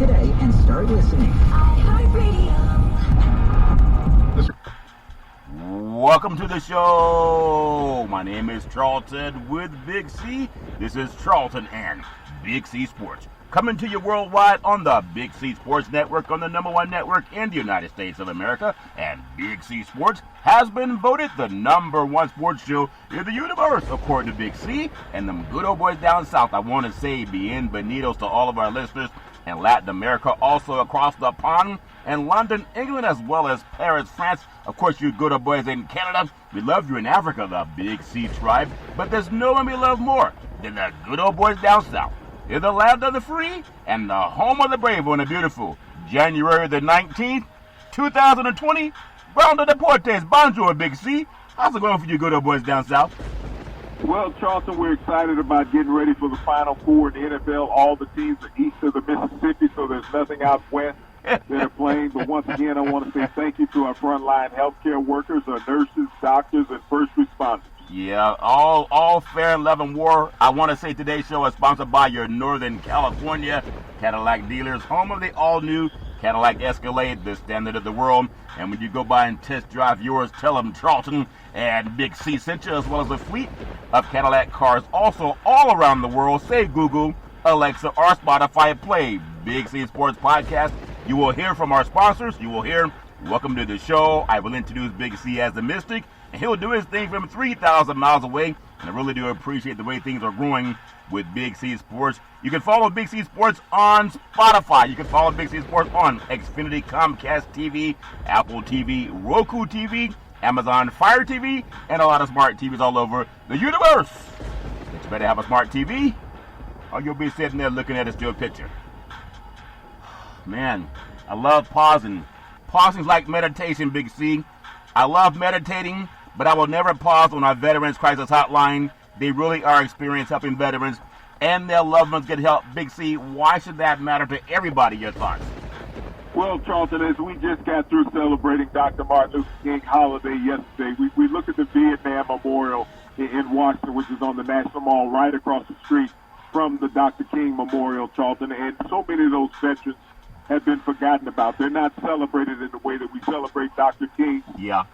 today and start listening. Welcome to the show. My name is Charlton with Big C. This is Charlton and Big C Sports. Coming to you worldwide on the Big C Sports Network, on the #1 network in the United States of America. And Big C Sports has been voted the #1 sports show in the universe, according to Big C. And them good old boys down south, I want to say bienvenidos to all of our listeners in Latin America, also across the pond, and London, England, as well as Paris, France. Of course, you good old boys in Canada. We love you in Africa, the Big C tribe. But there's no one we love more than the good old boys down south. They're the land of the free and the home of the brave on the beautiful January the 19th, 2020. Brown de Deportes, bonjour, Big C. How's it going for you good old boys down south? Well, Charlton, we're excited about getting ready for the Final Four in the NFL. All the teams are east of the Mississippi, so there's nothing out west that are playing. But once again, I want to say thank you to our frontline healthcare workers, our nurses, doctors, and first responders. Yeah, all fair and love and war. I want to say today's show is sponsored by your Northern California Cadillac dealers, home of the all-new Cadillac Escalade, the standard of the world. And when you go by and test drive yours, tell them Charlton and Big C sent you, as well as a fleet of Cadillac cars also all around the world. Say Google, Alexa, or Spotify, play Big C Sports Podcast. You will hear from our sponsors. You will hear, welcome to the show. I will introduce Big C as the Mystic, and he'll do his thing from 3,000 miles away. And I really do appreciate the way things are growing with Big C Sports. You can follow Big C Sports on Spotify. You can follow Big C Sports on Xfinity, Comcast TV, Apple TV, Roku TV, Amazon Fire TV, and a lot of smart TVs all over the universe. But you better have a smart TV, or you'll be sitting there looking at a still picture. Man, I love pausing. Pausing's like meditation, Big C. I love meditating, but I will never pause on our Veterans Crisis Hotline. They really are experienced helping veterans and their loved ones get help. Big C, why should that matter to everybody? Your thoughts? Well, Charlton, as we just got through celebrating Dr. Martin Luther King holiday yesterday, we looked at the Vietnam Memorial in Washington, which is on the National Mall right across the street from the Dr. King Memorial, Charlton, and so many of those veterans have been forgotten about. They're not celebrated in the way that we celebrate Dr. King's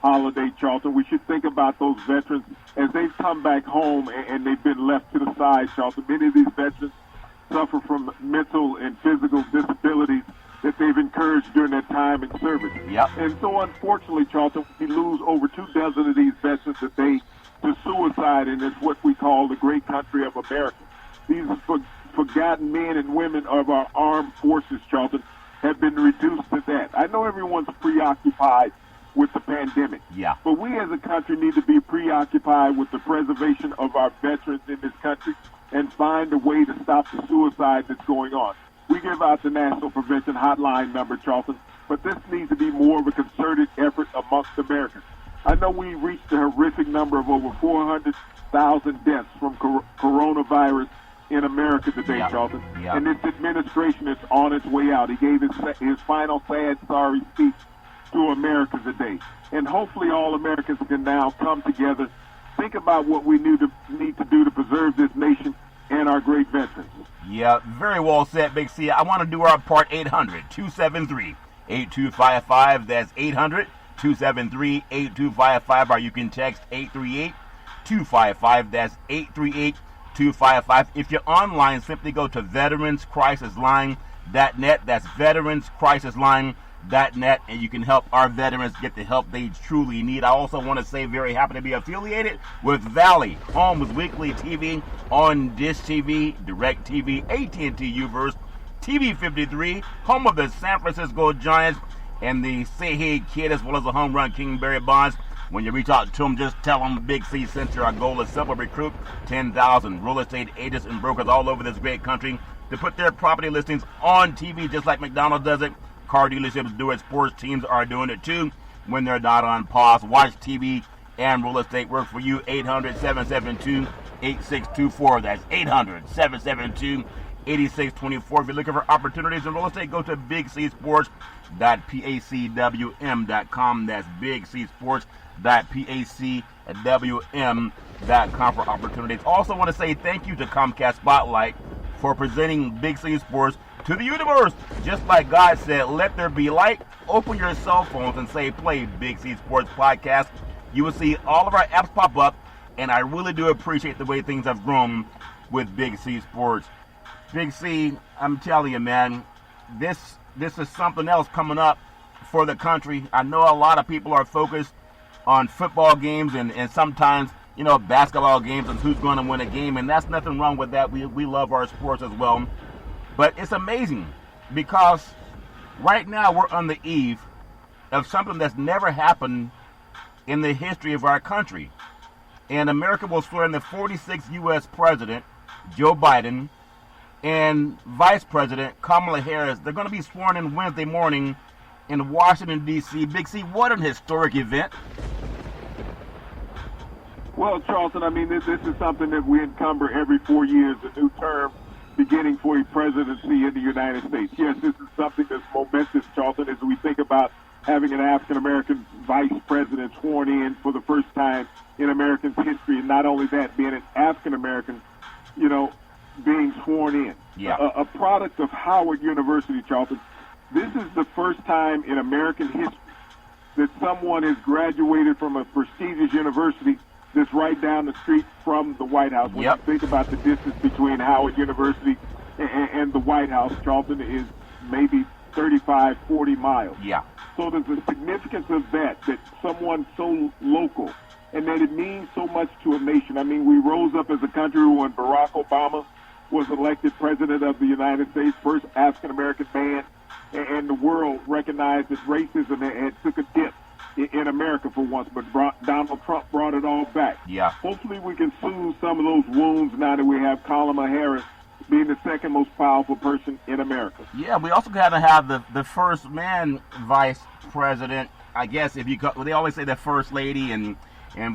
holiday, Charlton. We should think about those veterans as they've come back home and they've been left to the side, Charlton. Many of these veterans suffer from mental and physical disabilities that they've encouraged during their time in service. And so, unfortunately, Charlton, we lose over 24 of these veterans a day to suicide in this what we call the great country of America. These forgotten men and women of our armed forces, Charlton, have been reduced to that. I know everyone's preoccupied with the pandemic, but we as a country need to be preoccupied with the preservation of our veterans in this country and find a way to stop the suicide that's going on. We give out the National Prevention Hotline number, Charlton, but this needs to be more of a concerted effort amongst Americans. I know we reached a horrific number of over 400,000 deaths from coronavirus in America today, Charlton. And this administration is on its way out. He gave his final sad, sorry speech to America today. And hopefully all Americans can now come together, think about what we need to do to preserve this nation and our great veterans. Yeah, very well said, Big C. I want to do our part. 800-273-8255. That's 800-273-8255. Or you can text 838-255. That's 838-255. If you're online, simply go to veteranscrisisline.net. That's veteranscrisisline.net, and you can help our veterans get the help they truly need. I also want to say very happy to be affiliated with Valley, Homes Weekly TV on Dish TV, Direct TV, AT&T U-verse, TV 53, home of the San Francisco Giants, and the Say Hey Kid, as well as the home run King Barry Bonds. When you reach out to them, just tell them Big C sent you. Our goal is simple: recruit 10,000 real estate agents and brokers all over this great country to put their property listings on TV, just like McDonald's does it. Car dealerships do it. Sports teams are doing it too when they're not on pause. Watch TV and real estate work for you. 800-772-8624. That's 800-772-8624. If you're looking for opportunities in real estate, go to bigcsports.pacwm.com. That's bigcsports.pacwm.com for opportunities. Also want to say thank you to Comcast Spotlight for presenting Big C Sports to the universe. Just like God said, let there be light. Open your cell phones and say, play Big C Sports Podcast. You will see all of our apps pop up, and I really do appreciate the way things have grown with Big C Sports. Big C, I'm telling you, man, this is something else coming up for the country. I know a lot of people are focused on football games and sometimes, basketball games and who's going to win a game, and that's nothing wrong with that. We love our sports as well. But it's amazing because right now we're on the eve of something that's never happened in the history of our country. And America will swear in the 46th U.S. President, Joe Biden, and Vice President Kamala Harris. They're going to be sworn in Wednesday morning in Washington, D.C. Big C, what an historic event. Well, Charlton, I mean, this is something that we encumber every 4 years, a new term beginning for a presidency in the United States. Yes, this is something that's momentous, Charlton, as we think about having an African-American vice president sworn in for the first time in American history, and not only that, being an African-American, being sworn in. Yeah. A product of Howard University, Charlton. This is the first time in American history that someone has graduated from a prestigious university that's right down the street from the White House. When you think about the distance between Howard University and the White House, Charlton is maybe 35, 40 miles. Yeah. So there's a significance of that someone so local, and that it means so much to a nation. I mean, we rose up as a country when Barack Obama was elected president of the United States, first African-American man, and the world recognized that racism had took a dip in America for once, but Donald Trump brought it all back. Yeah. Hopefully we can soothe some of those wounds now that we have Kamala Harris being the second most powerful person in America. Yeah, we also got to have the first man vice president. I guess they always say the first lady and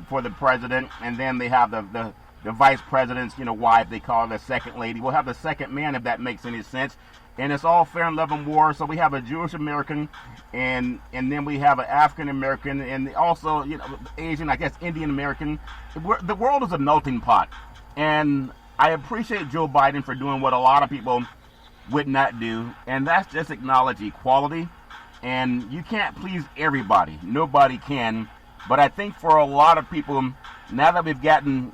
for the president, and then they have the vice president's wife. They call her the second lady. We'll have the second man, if that makes any sense. And it's all fair and love and war. So we have a Jewish American, and then we have an African American, and also Asian, I guess Indian American. The world is a melting pot, and I appreciate Joe Biden for doing what a lot of people would not do, and that's just acknowledge equality. And you can't please everybody. Nobody can. But I think for a lot of people, now that we've gotten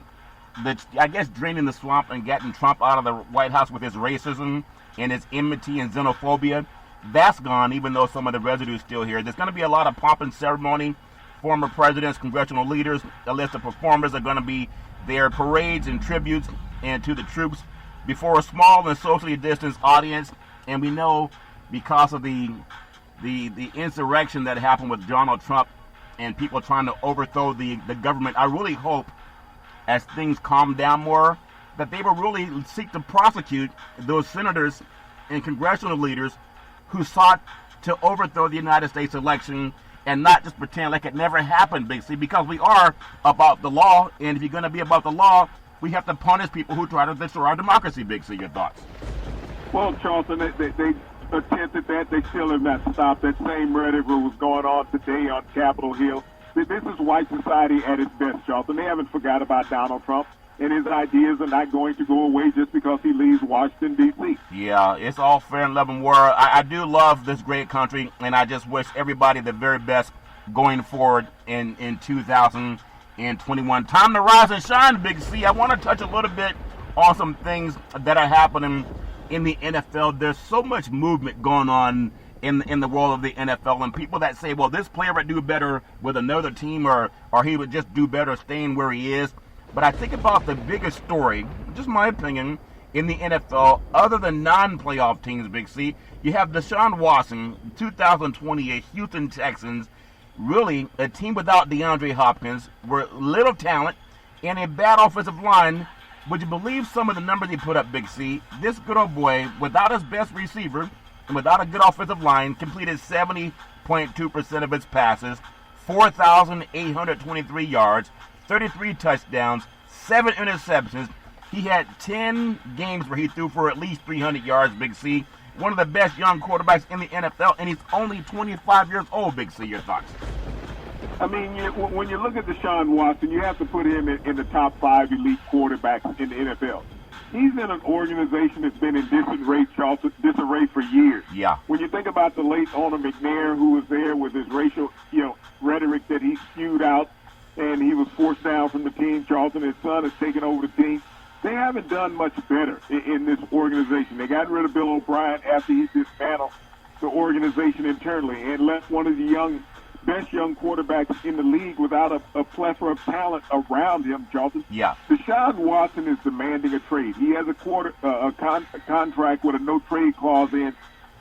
draining the swamp and gotten Trump out of the White House with his racism and his enmity and xenophobia, that's gone, even though some of the residue is still here. There's going to be a lot of pomp and ceremony. Former presidents, congressional leaders, a list of performers are going to be there, parades and tributes and to the troops before a small and socially distanced audience. And we know because of the insurrection that happened with Donald Trump and people trying to overthrow the government, I really hope as things calm down more that they will really seek to prosecute those senators and congressional leaders who sought to overthrow the United States election and not just pretend like it never happened, Big C, because we are about the law, and if you're going to be about the law, we have to punish people who try to destroy our democracy, Big C. Your thoughts? Well, Charlton, they attempted that. They still have not stopped. That same rhetoric was going on today on Capitol Hill. This is white society at its best, Charlton. They haven't forgot about Donald Trump, and his ideas are not going to go away just because he leaves Washington, D.C. Yeah, it's all fair and love and war. I do love this great country, and I just wish everybody the very best going forward in 2021. Time to rise and shine, Big C. I want to touch a little bit on some things that are happening in the NFL. There's so much movement going on in the world of the NFL, and people that say, well, this player would do better with another team or he would just do better staying where he is. But I think about the biggest story, just my opinion, in the NFL, other than non-playoff teams, Big C, you have Deshaun Watson, 2028 Houston Texans, really a team without DeAndre Hopkins, with little talent, and a bad offensive line. Would you believe some of the numbers he put up, Big C? This good old boy, without his best receiver and without a good offensive line, completed 70.2% of his passes, 4,823 yards, 33 touchdowns, 7 interceptions. He had 10 games where he threw for at least 300 yards, Big C. One of the best young quarterbacks in the NFL, and he's only 25 years old, Big C. Your thoughts? I mean, when you look at Deshaun Watson, you have to put him in the top 5 elite quarterbacks in the NFL. he's in an organization that's been in disarray, Charlton, disarray for years. Yeah. When you think about the late owner McNair, who was there with his racial, rhetoric that he spewed out, and he was forced down from the team. Charlton, his son, has taken over the team. They haven't done much better in this organization. They got rid of Bill O'Brien after he dismantled the organization internally and left one of the best young quarterbacks in the league without a plethora of talent around him, Charlton. Yeah. Deshaun Watson is demanding a trade. He has a contract with a no-trade clause in,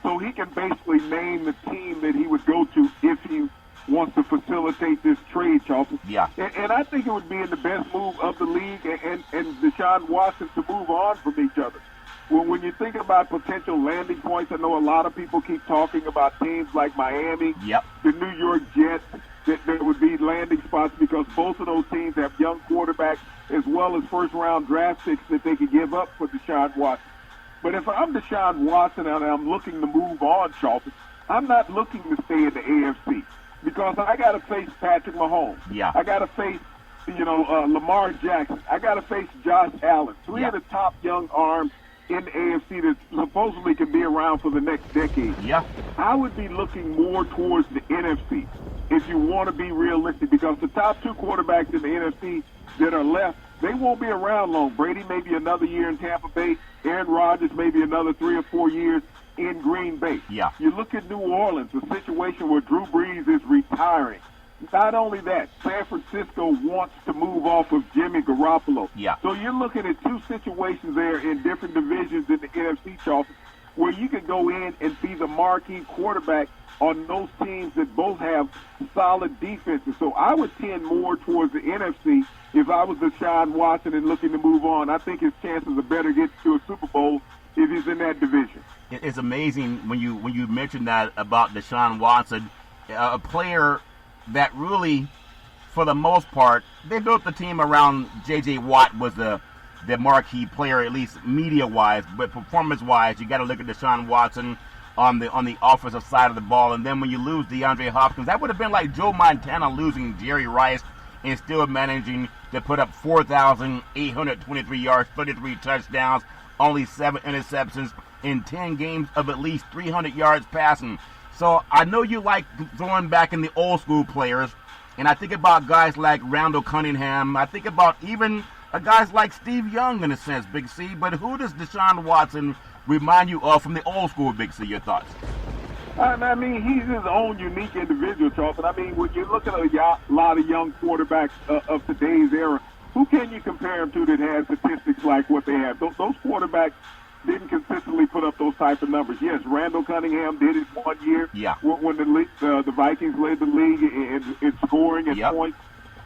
so he can basically name the team that he would go to if he wants to facilitate this trade, Charlton. Yeah. And I think it would be in the best move of the league and Deshaun Watson to move on from each other. Well, when you think about potential landing points, I know a lot of people keep talking about teams like Miami, Yep. the New York Jets, that there would be landing spots because both of those teams have young quarterbacks as well as first-round draft picks that they could give up for Deshaun Watson. But if I'm Deshaun Watson and I'm looking to move on, Charlton, I'm not looking to stay in the AFC because I got to face Patrick Mahomes. Yeah. I got to face, Lamar Jackson. I got to face Josh Allen. Three Yeah. of the top young arms in the AFC that supposedly can be around for the next decade. Yeah. I would be looking more towards the NFC if you want to be realistic because the top two quarterbacks in the NFC that are left, they won't be around long. Brady maybe another year in Tampa Bay. Aaron Rodgers maybe another 3 or 4 years in Green Bay. Yeah. You look at New Orleans, a situation where Drew Brees is retiring. Not only that, San Francisco wants to move off of Jimmy Garoppolo. Yeah. So you're looking at two situations there in different divisions in the NFC, Charlton, where you can go in and be the marquee quarterback on those teams that both have solid defenses. So I would tend more towards the NFC if I was Deshaun Watson and looking to move on. I think his chances are better getting to a Super Bowl if he's in that division. It's amazing when you mentioned that about Deshaun Watson, a player that really, for the most part, they built the team around J.J. Watt was the marquee player, at least media-wise, but performance-wise, you got to look at Deshaun Watson on the offensive side of the ball. And then when you lose DeAndre Hopkins, that would have been like Joe Montana losing Jerry Rice and still managing to put up 4,823 yards, 33 touchdowns, only 7 interceptions in 10 games of at least 300 yards passing. So I know you like throwing back in the old school players, and I think about guys like Randall Cunningham. I think about even guys like Steve Young in a sense, Big C. But who does Deshaun Watson remind you of from the old school, Big C? Your thoughts? I mean, he's his own unique individual, Charlton. I mean, when you're looking at a lot of young quarterbacks of today's era, who can you compare him to that has statistics like what they have? Those quarterbacks didn't consistently put up those type of numbers. Yes, Randall Cunningham did it 1 year when the Vikings led the league in scoring and points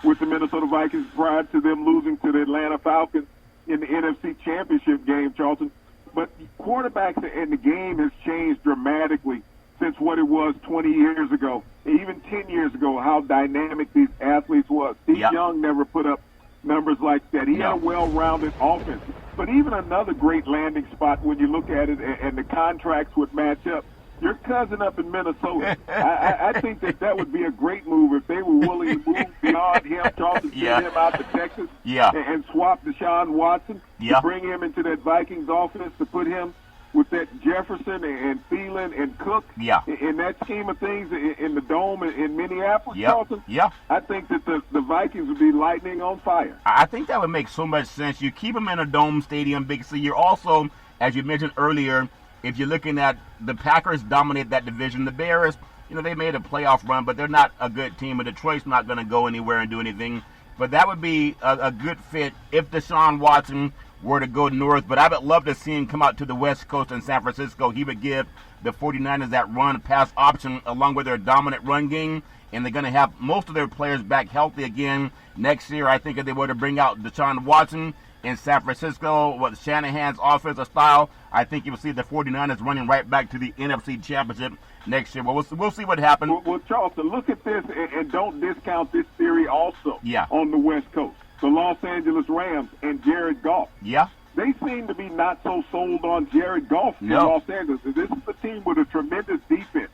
with the Minnesota Vikings prior to them losing to the Atlanta Falcons in the NFC Championship game, Charlton. But quarterbacks in the game has changed dramatically since what it was 20 years ago, even 10 years ago, how dynamic these athletes was. Steve Young never put up numbers like that. He had a well-rounded offense. But even another great landing spot when you look at it and the contracts would match up, your cousin up in Minnesota, I think that would be a great move if they were willing to move beyond him, Charlton, send him out to Texas and swap Deshaun Watson to bring him into that Vikings offense, to put him with that Jefferson and Thielen and Cook in that scheme of things in the Dome in Minneapolis, Charlton. I think that the Vikings would be lightning on fire. I think that would make so much sense. You keep them in a Dome stadium, Big C. You're also, as you mentioned earlier, if you're looking at the Packers dominate that division, the Bears, they made a playoff run, but they're not a good team, and Detroit's not going to go anywhere and do anything. But that would be a good fit if Deshaun Watson were to go north. But I would love to see him come out to the West Coast in San Francisco. He would give the 49ers that run-pass option along with their dominant run game, and they're going to have most of their players back healthy again next year. I think if they were to bring out Deshaun Watson in San Francisco with Shanahan's offensive style, I think you will see the 49ers running right back to the NFC Championship next year. Well, we'll see what happens. Well, Charleston, look at this and don't discount this theory also on the West Coast. The Los Angeles Rams and Jared Goff. They seem to be not so sold on Jared Goff in Los Angeles. This is a team with a tremendous defense.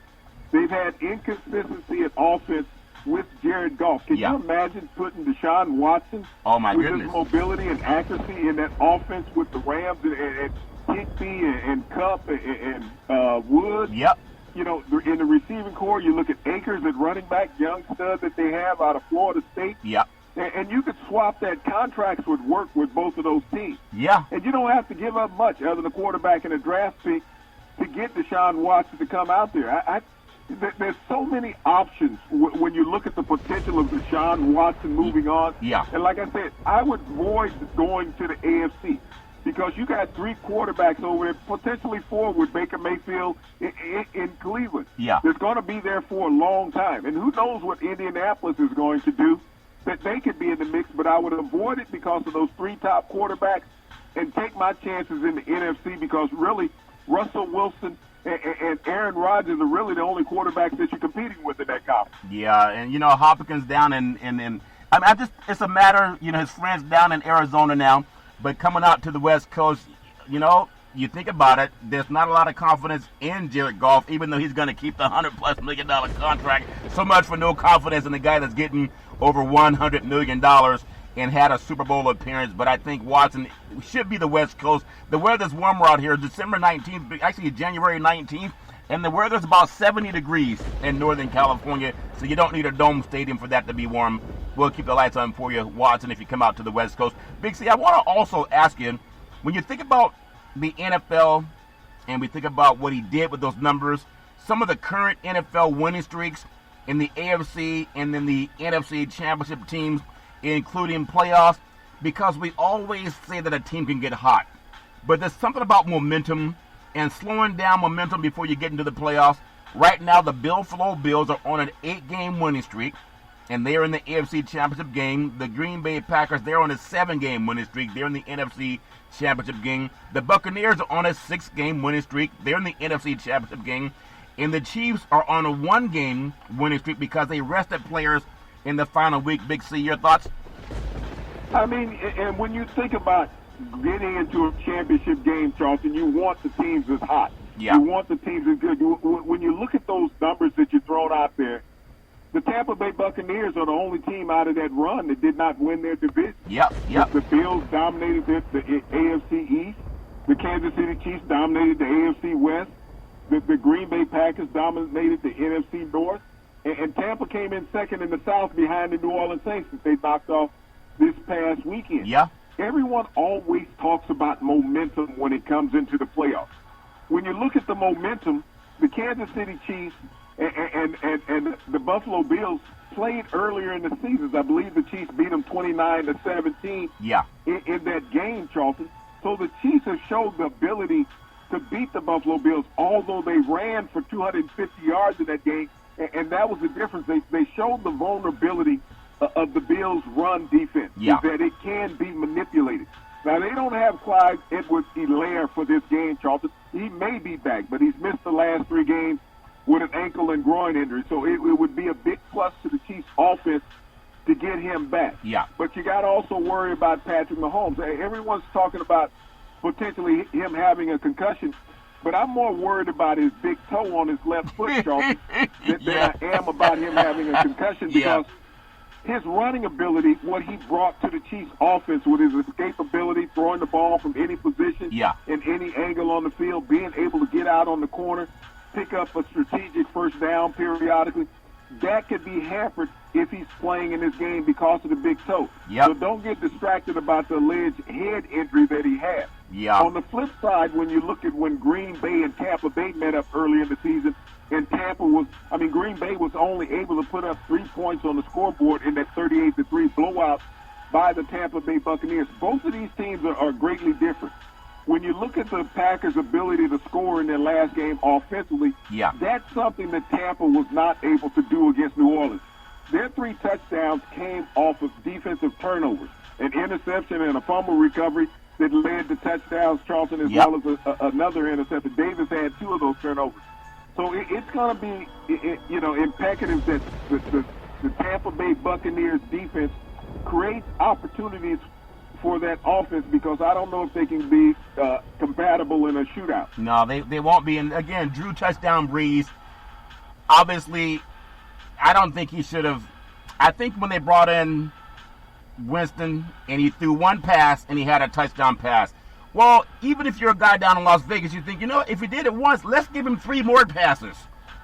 They've had inconsistency at offense with Jared Goff. Can Yeah. you imagine putting Deshaun Watson Oh, my with goodness. his mobility and accuracy in that offense with the Rams and Higbee and Kupp and Wood? Yep. You know, in the receiving core, you look at Akers at running back, young stud that they have out of Florida State. Yep. And you could swap that. Contracts would work with both of those teams. Yeah. And you don't have to give up much other than a quarterback and a draft pick to get Deshaun Watson to come out there. There's so many options when you look at the potential of Deshaun Watson moving on. Yeah. And like I said, I would avoid going to the AFC because you got 3 quarterbacks over there, potentially 4 with Baker Mayfield in Cleveland. Yeah. That's going to be there for a long time. And who knows what Indianapolis is going to do, that they could be in the mix, but I would avoid it because of those 3 top quarterbacks and take my chances in the NFC because really Russell Wilson and Aaron Rodgers are really the only quarterbacks that you're competing with in that conference. Yeah, and you know Hopkins down in I just it's a matter, you know, his friends down in Arizona now, but coming out to the West Coast, you know, you think about it, there's not a lot of confidence in Jared Goff, even though he's going to keep the $100+ million contract. So much for no confidence in the guy that's getting over $100 million and had a Super Bowl appearance. But I think Watson should be the West Coast. The weather's warmer out here, December 19th, actually January 19th, and the weather's about 70 degrees in Northern California, so you don't need a dome stadium for that to be warm. We'll keep the lights on for you, Watson, if you come out to the West Coast. Big C, I want to also ask you, when you think about the NFL and we think about what he did with those numbers, some of the current NFL winning streaks in the AFC and then the NFC championship teams, including playoffs, because we always say that a team can get hot. But there's something about momentum and slowing down momentum before you get into the playoffs. Right now, the Buffalo Bills are on an 8-game winning streak, and they're in the AFC Championship game. The Green Bay Packers, they're on a 7-game winning streak. They're in the NFC Championship game. The Buccaneers are on a 6-game winning streak. They're in the NFC Championship game. And the Chiefs are on a 1-game winning streak because they rested players in the final week. Big C, your thoughts? I mean, and when you think about getting into a championship game, Charlton, you want the teams that's hot. Yeah. You want the teams that's good. When you look at those numbers that you're throwing out there, the Tampa Bay Buccaneers are the only team out of that run that did not win their division. Yep. The Bills dominated the AFC East. The Kansas City Chiefs dominated the AFC West. The Green Bay Packers dominated the NFC North. And Tampa came in second in the South behind the New Orleans Saints that they knocked off this past weekend. Yeah. Everyone always talks about momentum when it comes into the playoffs. When you look at the momentum, the Kansas City Chiefs and the Buffalo Bills played earlier in the seasons. I believe the Chiefs beat them 29-17 Yeah. in that game, Charlton. So the Chiefs have showed the ability to beat the Buffalo Bills, although they ran for 250 yards in that game, and that was the difference. They showed the vulnerability of the Bills' run defense, Yeah. is that it can be manipulated. Now, they don't have Clyde Edwards-Helaire for this game, Charlton. He may be back, but he's missed the last 3 games with an ankle and groin injury. So it would be a big plus to the Chiefs' offense to get him back. Yeah. But you got to also worry about Patrick Mahomes. Everyone's talking about potentially him having a concussion, but I'm more worried about his big toe on his left foot, Charlton, than I am about him having a concussion because his running ability, what he brought to the Chiefs offense with his escapability, throwing the ball from any position and any angle on the field, being able to get out on the corner, pick up a strategic first down periodically, that could be hampered if he's playing in this game because of the big toe. So don't get distracted about the alleged head injury that he had. On the flip side, when you look at when Green Bay and Tampa Bay met up early in the season, and Green Bay was only able to put up 3 points on the scoreboard in that 38-3 blowout by the Tampa Bay Buccaneers. Both of these teams are greatly different. When you look at the Packers' ability to score in their last game offensively, that's something that Tampa was not able to do against New Orleans. Their 3 touchdowns came off of defensive turnovers, an interception and a fumble recovery that led to touchdowns, Charlton, as well as another interception. Davis had 2 of those turnovers. So it's going to be, imperative that the Tampa Bay Buccaneers defense creates opportunities for that offense because I don't know if they can be compatible in a shootout. No, they won't be. And again, Drew touchdown Breeze. Obviously, I don't think he should have. I think when they brought in Winston and he threw one pass and he had a touchdown pass. Well, even if you're a guy down in Las Vegas, you think, if he did it once, let's give him 3 more passes.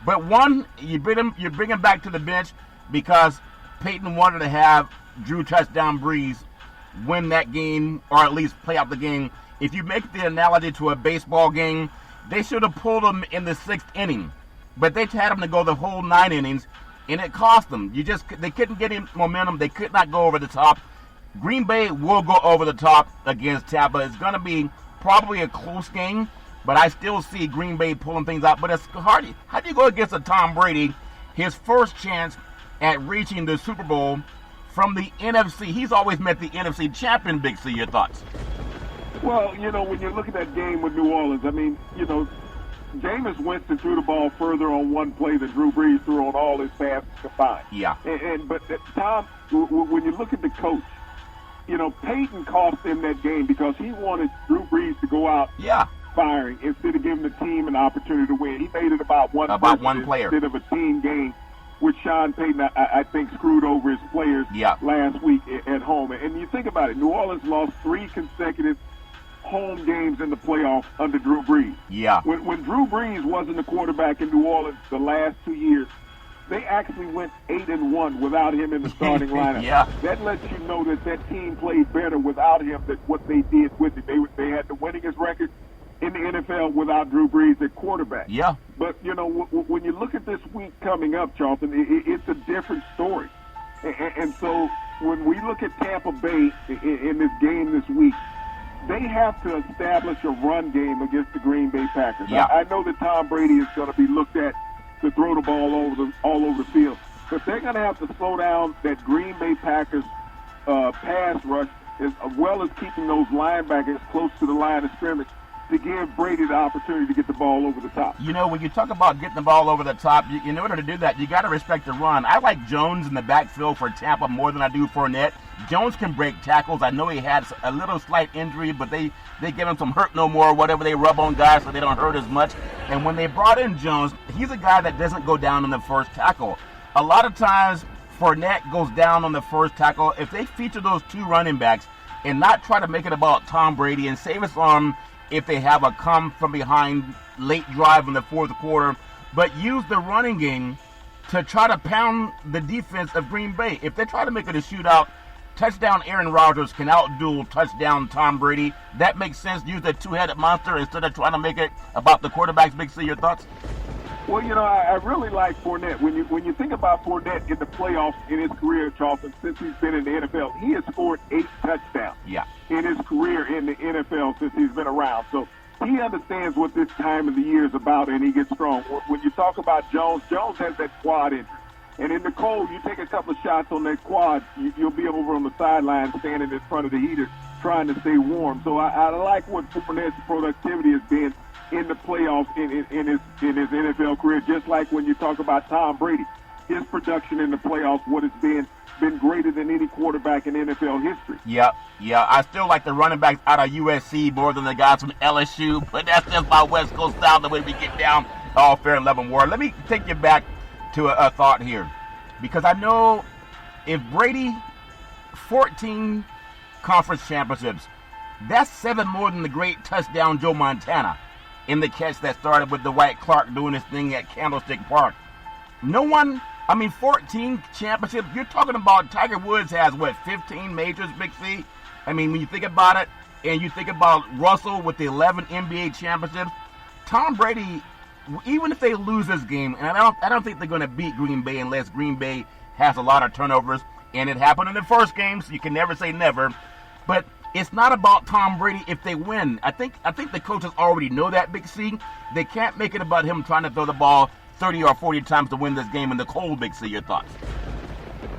But one, you bring him back to the bench because Peyton wanted to have Drew touchdown Brees win that game or at least play out the game. If you make the analogy to a baseball game, they should have pulled him in the 6th inning. But they had him to go the whole 9 innings, and it cost them. They couldn't get him momentum. They could not go over the top. Green Bay will go over the top against Tampa. It's going to be probably a close game, but I still see Green Bay pulling things out. But it's hard. How do you go against a Tom Brady, his first chance at reaching the Super Bowl from the NFC? He's always met the NFC champion, Big C. Your thoughts? Well, when you look at that game with New Orleans, Jameis Winston threw the ball further on one play than Drew Brees threw on all his passes combined. Yeah. But Tom, when you look at the coach, Peyton cost him that game because he wanted Drew Brees to go out firing instead of giving the team an opportunity to win. He made it about one player instead of a team game, which Sean Payton, I think, screwed over his players last week at home. And you think about it, New Orleans lost 3 consecutive home games in the playoffs under Drew Brees. Yeah. When Drew Brees wasn't the quarterback in New Orleans the last 2 years, they actually went 8-1 without him in the starting lineup. Yeah. That lets you know that team played better without him than what they did with him. They had the winningest record in the NFL without Drew Brees at quarterback. Yeah. But, when you look at this week coming up, Charlton, it's a different story. And so when we look at Tampa Bay in this game this week, they have to establish a run game against the Green Bay Packers. Yeah. I know that Tom Brady is going to be looked at to throw the ball all over the field, but they're going to have to slow down that Green Bay Packers pass rush as well as keeping those linebackers close to the line of scrimmage to give Brady the opportunity to get the ball over the top. When you talk about getting the ball over the top, in order to do that, you got to respect the run. I like Jones in the backfield for Tampa more than I do Fournette. Jones can break tackles. I know he had a little slight injury, but they give him some hurt no more, whatever they rub on guys so they don't hurt as much. And when they brought in Jones, he's a guy that doesn't go down on the first tackle. A lot of times, Fournette goes down on the first tackle. If they feature those 2 running backs and not try to make it about Tom Brady and save us on if they have a come from behind late drive in the 4th quarter, but use the running game to try to pound the defense of Green Bay. If they try to make it a shootout, touchdown Aaron Rodgers can outduel touchdown Tom Brady. That makes sense. Use the 2-headed monster instead of trying to make it about the quarterbacks. Big C, your thoughts? Well, I really like Fournette. When you think about Fournette in the playoffs in his career, Charlton, since he's been in the NFL, he has scored 8 touchdowns in his career in the NFL since he's been around. So he understands what this time of the year is about, and he gets strong. When you talk about Jones has that quad injury. And in the cold, you take a couple of shots on that quad, you'll be over on the sideline standing in front of the heater trying to stay warm. So I like what Fournette's productivity has been in the playoffs in his NFL career, just like when you talk about Tom Brady. His production in the playoffs, what it's been greater than any quarterback in NFL history. Yeah. I still like the running backs out of USC more than the guys from LSU, but that's just my West Coast style, the way we get down. All fair and level war. Let me take you back to a thought here, because I know if Brady, 14 conference championships, that's 7 more than the great touchdown Joe Montana in the catch that started with Dwight Clark doing his thing at Candlestick Park. 14 championships. You're talking about Tiger Woods has, 15 majors, Big C? When you think about it, and you think about Russell with the 11 NBA championships, Tom Brady, even if they lose this game, and I don't think they're going to beat Green Bay unless Green Bay has a lot of turnovers, and it happened in the first game, so you can never say never, but it's not about Tom Brady if they win. I think the coaches already know that, Big C. They can't make it about him trying to throw the ball 30 or 40 times to win this game in the cold, Big C. Your thoughts?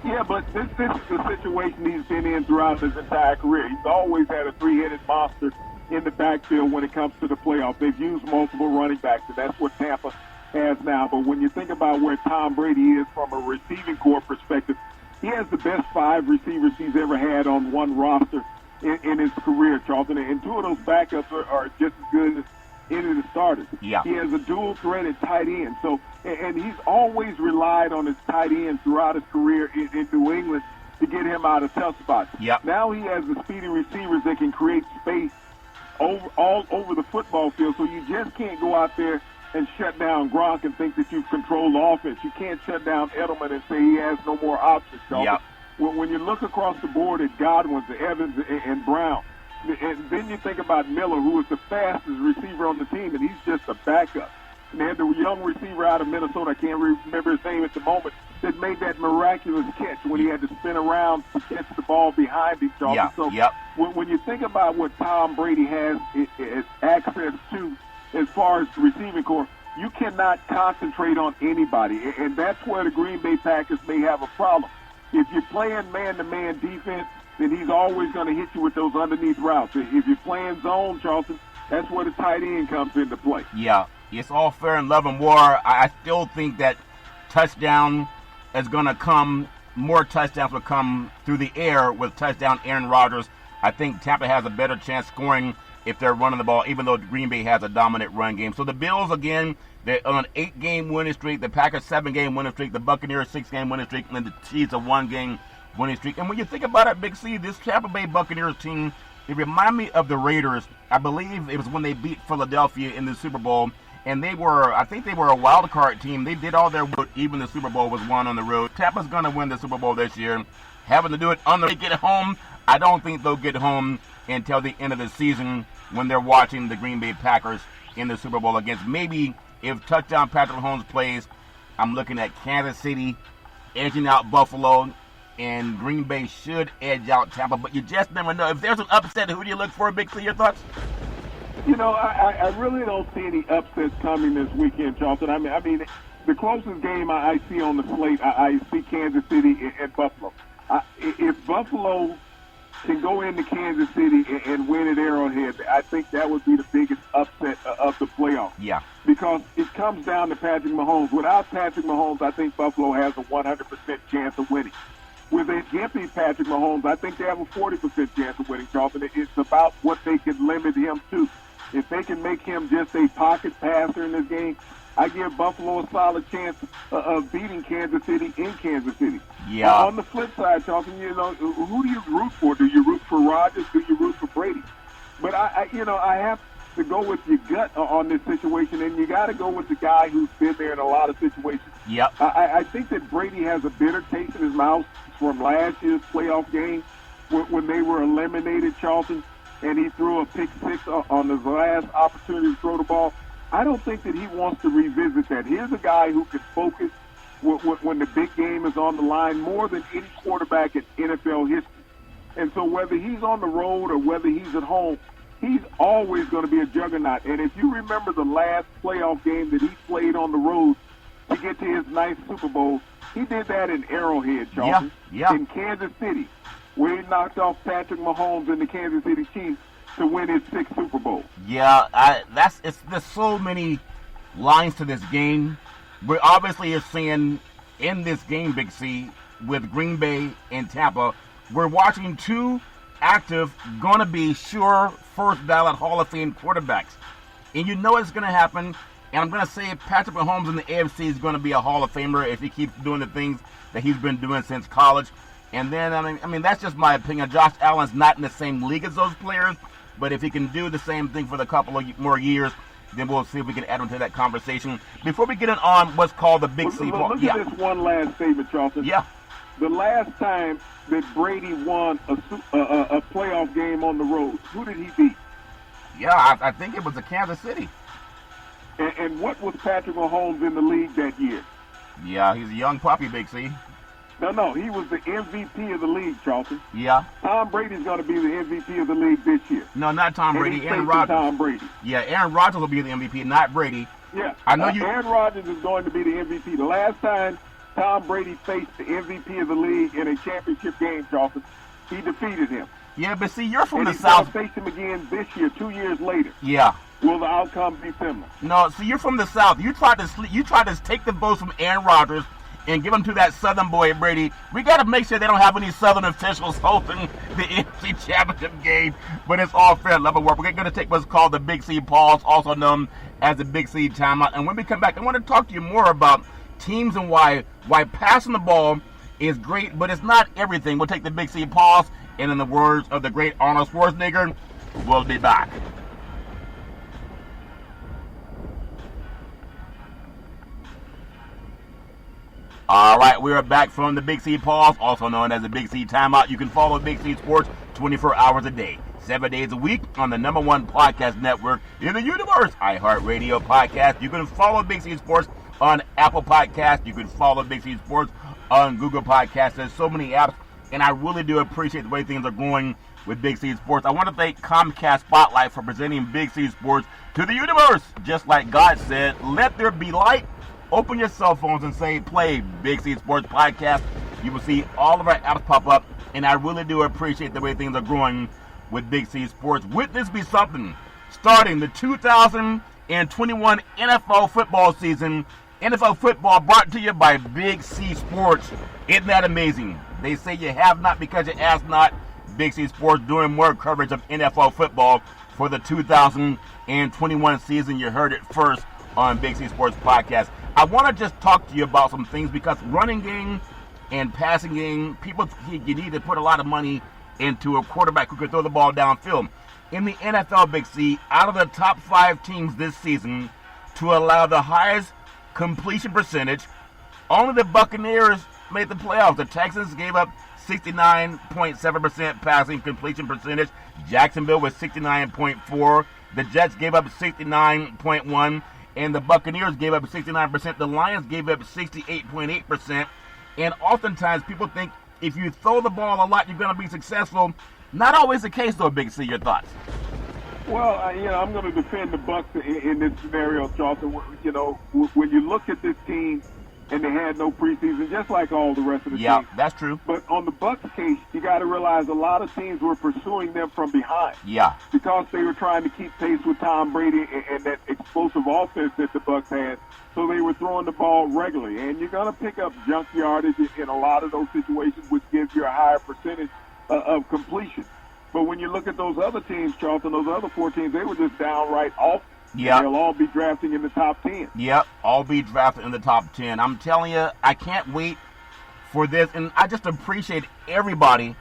Yeah, but this is the situation he's been in throughout his entire career. He's always had a 3-headed monster in the backfield when it comes to the playoffs. They've used multiple running backs, and that's what Tampa has now. But when you think about where Tom Brady is from a receiving corps perspective, he has the best 5 receivers he's ever had on one roster in his career, Charlton. And 2 of those backups are just as good any of the starters. Yeah. He has a dual threat at tight end. So, and he's always relied on his tight end throughout his career in New England to get him out of tough spots. Yep. Now he has the speedy receivers that can create space all over the football field. So you just can't go out there and shut down Gronk and think that you've controlled the offense. You can't shut down Edelman and say he has no more options. Yep. When you look across the board at Godwin, Evans, and Brown, and then you think about Miller, who is the fastest receiver on the team, and he's just a backup. And they had the young receiver out of Minnesota, I can't remember his name at the moment, that made that miraculous catch when he had to spin around to catch the ball behind him. Yeah. So Yep. when you think about what Tom Brady has access to as far as the receiving corps, you cannot concentrate on anybody. And that's where the Green Bay Packers may have a problem. If you're playing man-to-man defense, then he's always going to hit you with those underneath routes. If you're playing zone, Charlton, that's where the tight end comes into play. Yeah, it's all fair in love and war. I still think that touchdown is going to come, more touchdowns will come through the air with touchdown Aaron Rodgers. I think Tampa has a better chance scoring if they're running the ball, even though Green Bay has a dominant run game. So the Bills, again, they're on an 8-game winning streak. The Packers, 7-game winning streak. The Buccaneers, 6-game winning streak. And the Chiefs, a 1-game winning streak. And when you think about it, Big C, this Tampa Bay Buccaneers team, it reminded me of the Raiders. I believe it was when they beat Philadelphia in the Super Bowl. And I think they were a wild card team. They did all their work. Even the Super Bowl was won on the road. Tampa's going to win the Super Bowl this year. Having to do it on the way, get home, I don't think they'll get home until the end of the season when they're watching the Green Bay Packers in the Super Bowl against, maybe if touchdown Patrick Mahomes plays, I'm looking at Kansas City edging out Buffalo, and Green Bay should edge out Tampa. But you just never know. If there's an upset, who do you look for, Big C? Your thoughts? You know, I really don't see any upsets coming this weekend, Charlton. I mean, the closest game I see on the slate, I see Kansas City and Buffalo. If Buffalo can go into Kansas City and win at Arrowhead, I think that would be the biggest upset of the playoffs. Yeah. Because it comes down to Patrick Mahomes. Without Patrick Mahomes, I think Buffalo has a 100% chance of winning. With a gimpy Patrick Mahomes, I think they have a 40% chance of winning, Charlton. It's about what they can limit him to. If they can make him just a pocket passer in this game, I give Buffalo a solid chance of beating Kansas City in Kansas City. Yeah. On the flip side, Charlton, you know, who do you root for? Do you root for Rodgers? Do you root for Brady? But I have to go with your gut on this situation, and you got to go with the guy who's been there in a lot of situations. Yep. I think that Brady has a bitter taste in his mouth from last year's playoff game when they were eliminated, Charlton, and he threw a pick six on his last opportunity to throw the ball. I don't think that he wants to revisit that. Here's a guy who can focus when the big game is on the line more than any quarterback in NFL history. And so whether he's on the road or whether he's at home, he's always going to be a juggernaut. And if you remember the last playoff game that he played on the road to get to his ninth Super Bowl, he did that in Arrowhead, Charlton, in Kansas City, where he knocked off Patrick Mahomes and the Kansas City Chiefs to win his sixth Super Bowl. Yeah, there's so many lines to this game. We obviously are seeing in this game, Big C, with Green Bay and Tampa, we're watching two active, gonna be sure first ballot Hall of Fame quarterbacks. And you know it's gonna happen. And I'm gonna say Patrick Mahomes in the AFC is gonna be a Hall of Famer if he keeps doing the things that he's been doing since college. And then, I mean, that's just my opinion. Josh Allen's not in the same league as those players, but if he can do the same thing for a couple of more years, then we'll see if we can add him to that conversation. Before we get on what's called the Big C. Look at this one last statement, Charlton. Yeah. The last time that Brady won a playoff game on the road, who did he beat? Yeah, I think it was the Kansas City. And what was Patrick Mahomes in the league that year? Yeah, he's a young puppy, Big C. No, he was the MVP of the league, Charlton. Yeah. Tom Brady's going to be the MVP of the league this year. No, not Tom Brady. And Aaron Rodgers. Tom Brady. Yeah, Aaron Rodgers will be the MVP, not Brady. Yeah. I know you. Aaron Rodgers is going to be the MVP. The last time Tom Brady faced the MVP of the league in a championship game, Charlton, he defeated him. Yeah, but see, you're from and the he's South. Going to face him again this year, 2 years later. Yeah. Will the outcome be similar? No, see, you're from the South. You tried to take the votes from Aaron Rodgers and give them to that Southern boy, Brady. We got to make sure they don't have any Southern officials hosting the NFC Championship game, but it's all fair level work. We're going to take what's called the Big C pause, also known as the Big C timeout. And when we come back, I want to talk to you more about teams and why passing the ball is great, but it's not everything. We'll take the Big C pause, and in the words of the great Arnold Schwarzenegger, we'll be back. All right, we are back from the Big C pause, also known as the Big C timeout. You can follow Big C Sports 24 hours a day, 7 days a week on the #1 podcast network in the universe, iHeartRadio Podcast. You can follow Big C Sports on Apple Podcasts. You can follow Big C Sports on Google Podcasts. There's so many apps, and I really do appreciate the way things are going with Big C Sports. I want to thank Comcast Spotlight for presenting Big C Sports to the universe. Just like God said, let there be light. Open your cell phones and say, play Big C Sports Podcast. You will see all of our apps pop up, and I really do appreciate the way things are growing with Big C Sports. Wouldn't this be something? Starting the 2021 NFL football season, NFL football brought to you by Big C Sports. Isn't that amazing? They say you have not because you ask not. Big C Sports doing more coverage of NFL football for the 2021 season. You heard it first on Big C Sports Podcast. I want to just talk to you about some things because running game and passing game, people, you need to put a lot of money into a quarterback who can throw the ball downfield. In the NFL, Big C, out of the top 5 teams this season to allow the highest completion percentage, only the Buccaneers made the playoffs. The Texans gave up 69.7% passing completion percentage. Jacksonville was 69.4%. The Jets gave up 69.1%. And the Buccaneers gave up 69%. The Lions gave up 68.8%. And oftentimes people think if you throw the ball a lot, you're going to be successful. Not always the case, though, Big C. Your thoughts? Well, I'm going to defend the Bucs in this scenario, Charlton. When you look at this team, and they had no preseason, just like all the rest of the teams. Yeah, that's true. But on the Bucs case, you got to realize a lot of teams were pursuing them from behind. Yeah. Because they were trying to keep pace with Tom Brady and that explosive offense that the Bucs had. So they were throwing the ball regularly. And you're going to pick up junk yardage in a lot of those situations, which gives you a higher percentage of completion. But when you look at those other teams, Charlton, those other 4 teams, they were just downright off. Yeah, they'll all be drafting in the top 10. Yep, all be drafted in the top 10. I'm telling you, I can't wait for this, and I just appreciate everybody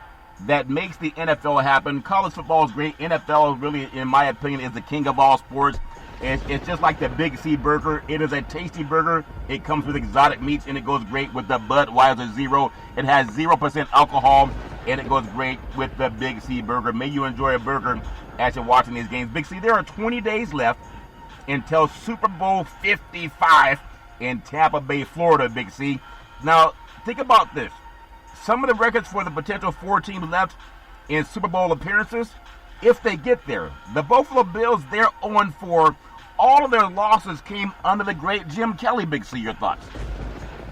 that makes the NFL happen. College football is great. NFL really, in my opinion, is the king of all sports. It's just like the Big C burger. It is a tasty burger. It comes with exotic meats, and it goes great with the Budweiser Zero. It has 0% alcohol, and it goes great with the Big C burger. May you enjoy a burger as you're watching these games. Big C, there are 20 days left until Super Bowl 55 in Tampa Bay, Florida, Big C. Now, think about this. Some of the records for the potential 4 teams left in Super Bowl appearances, if they get there. The Buffalo Bills, they're 0-4. All of their losses came under the great Jim Kelly, Big C. Your thoughts?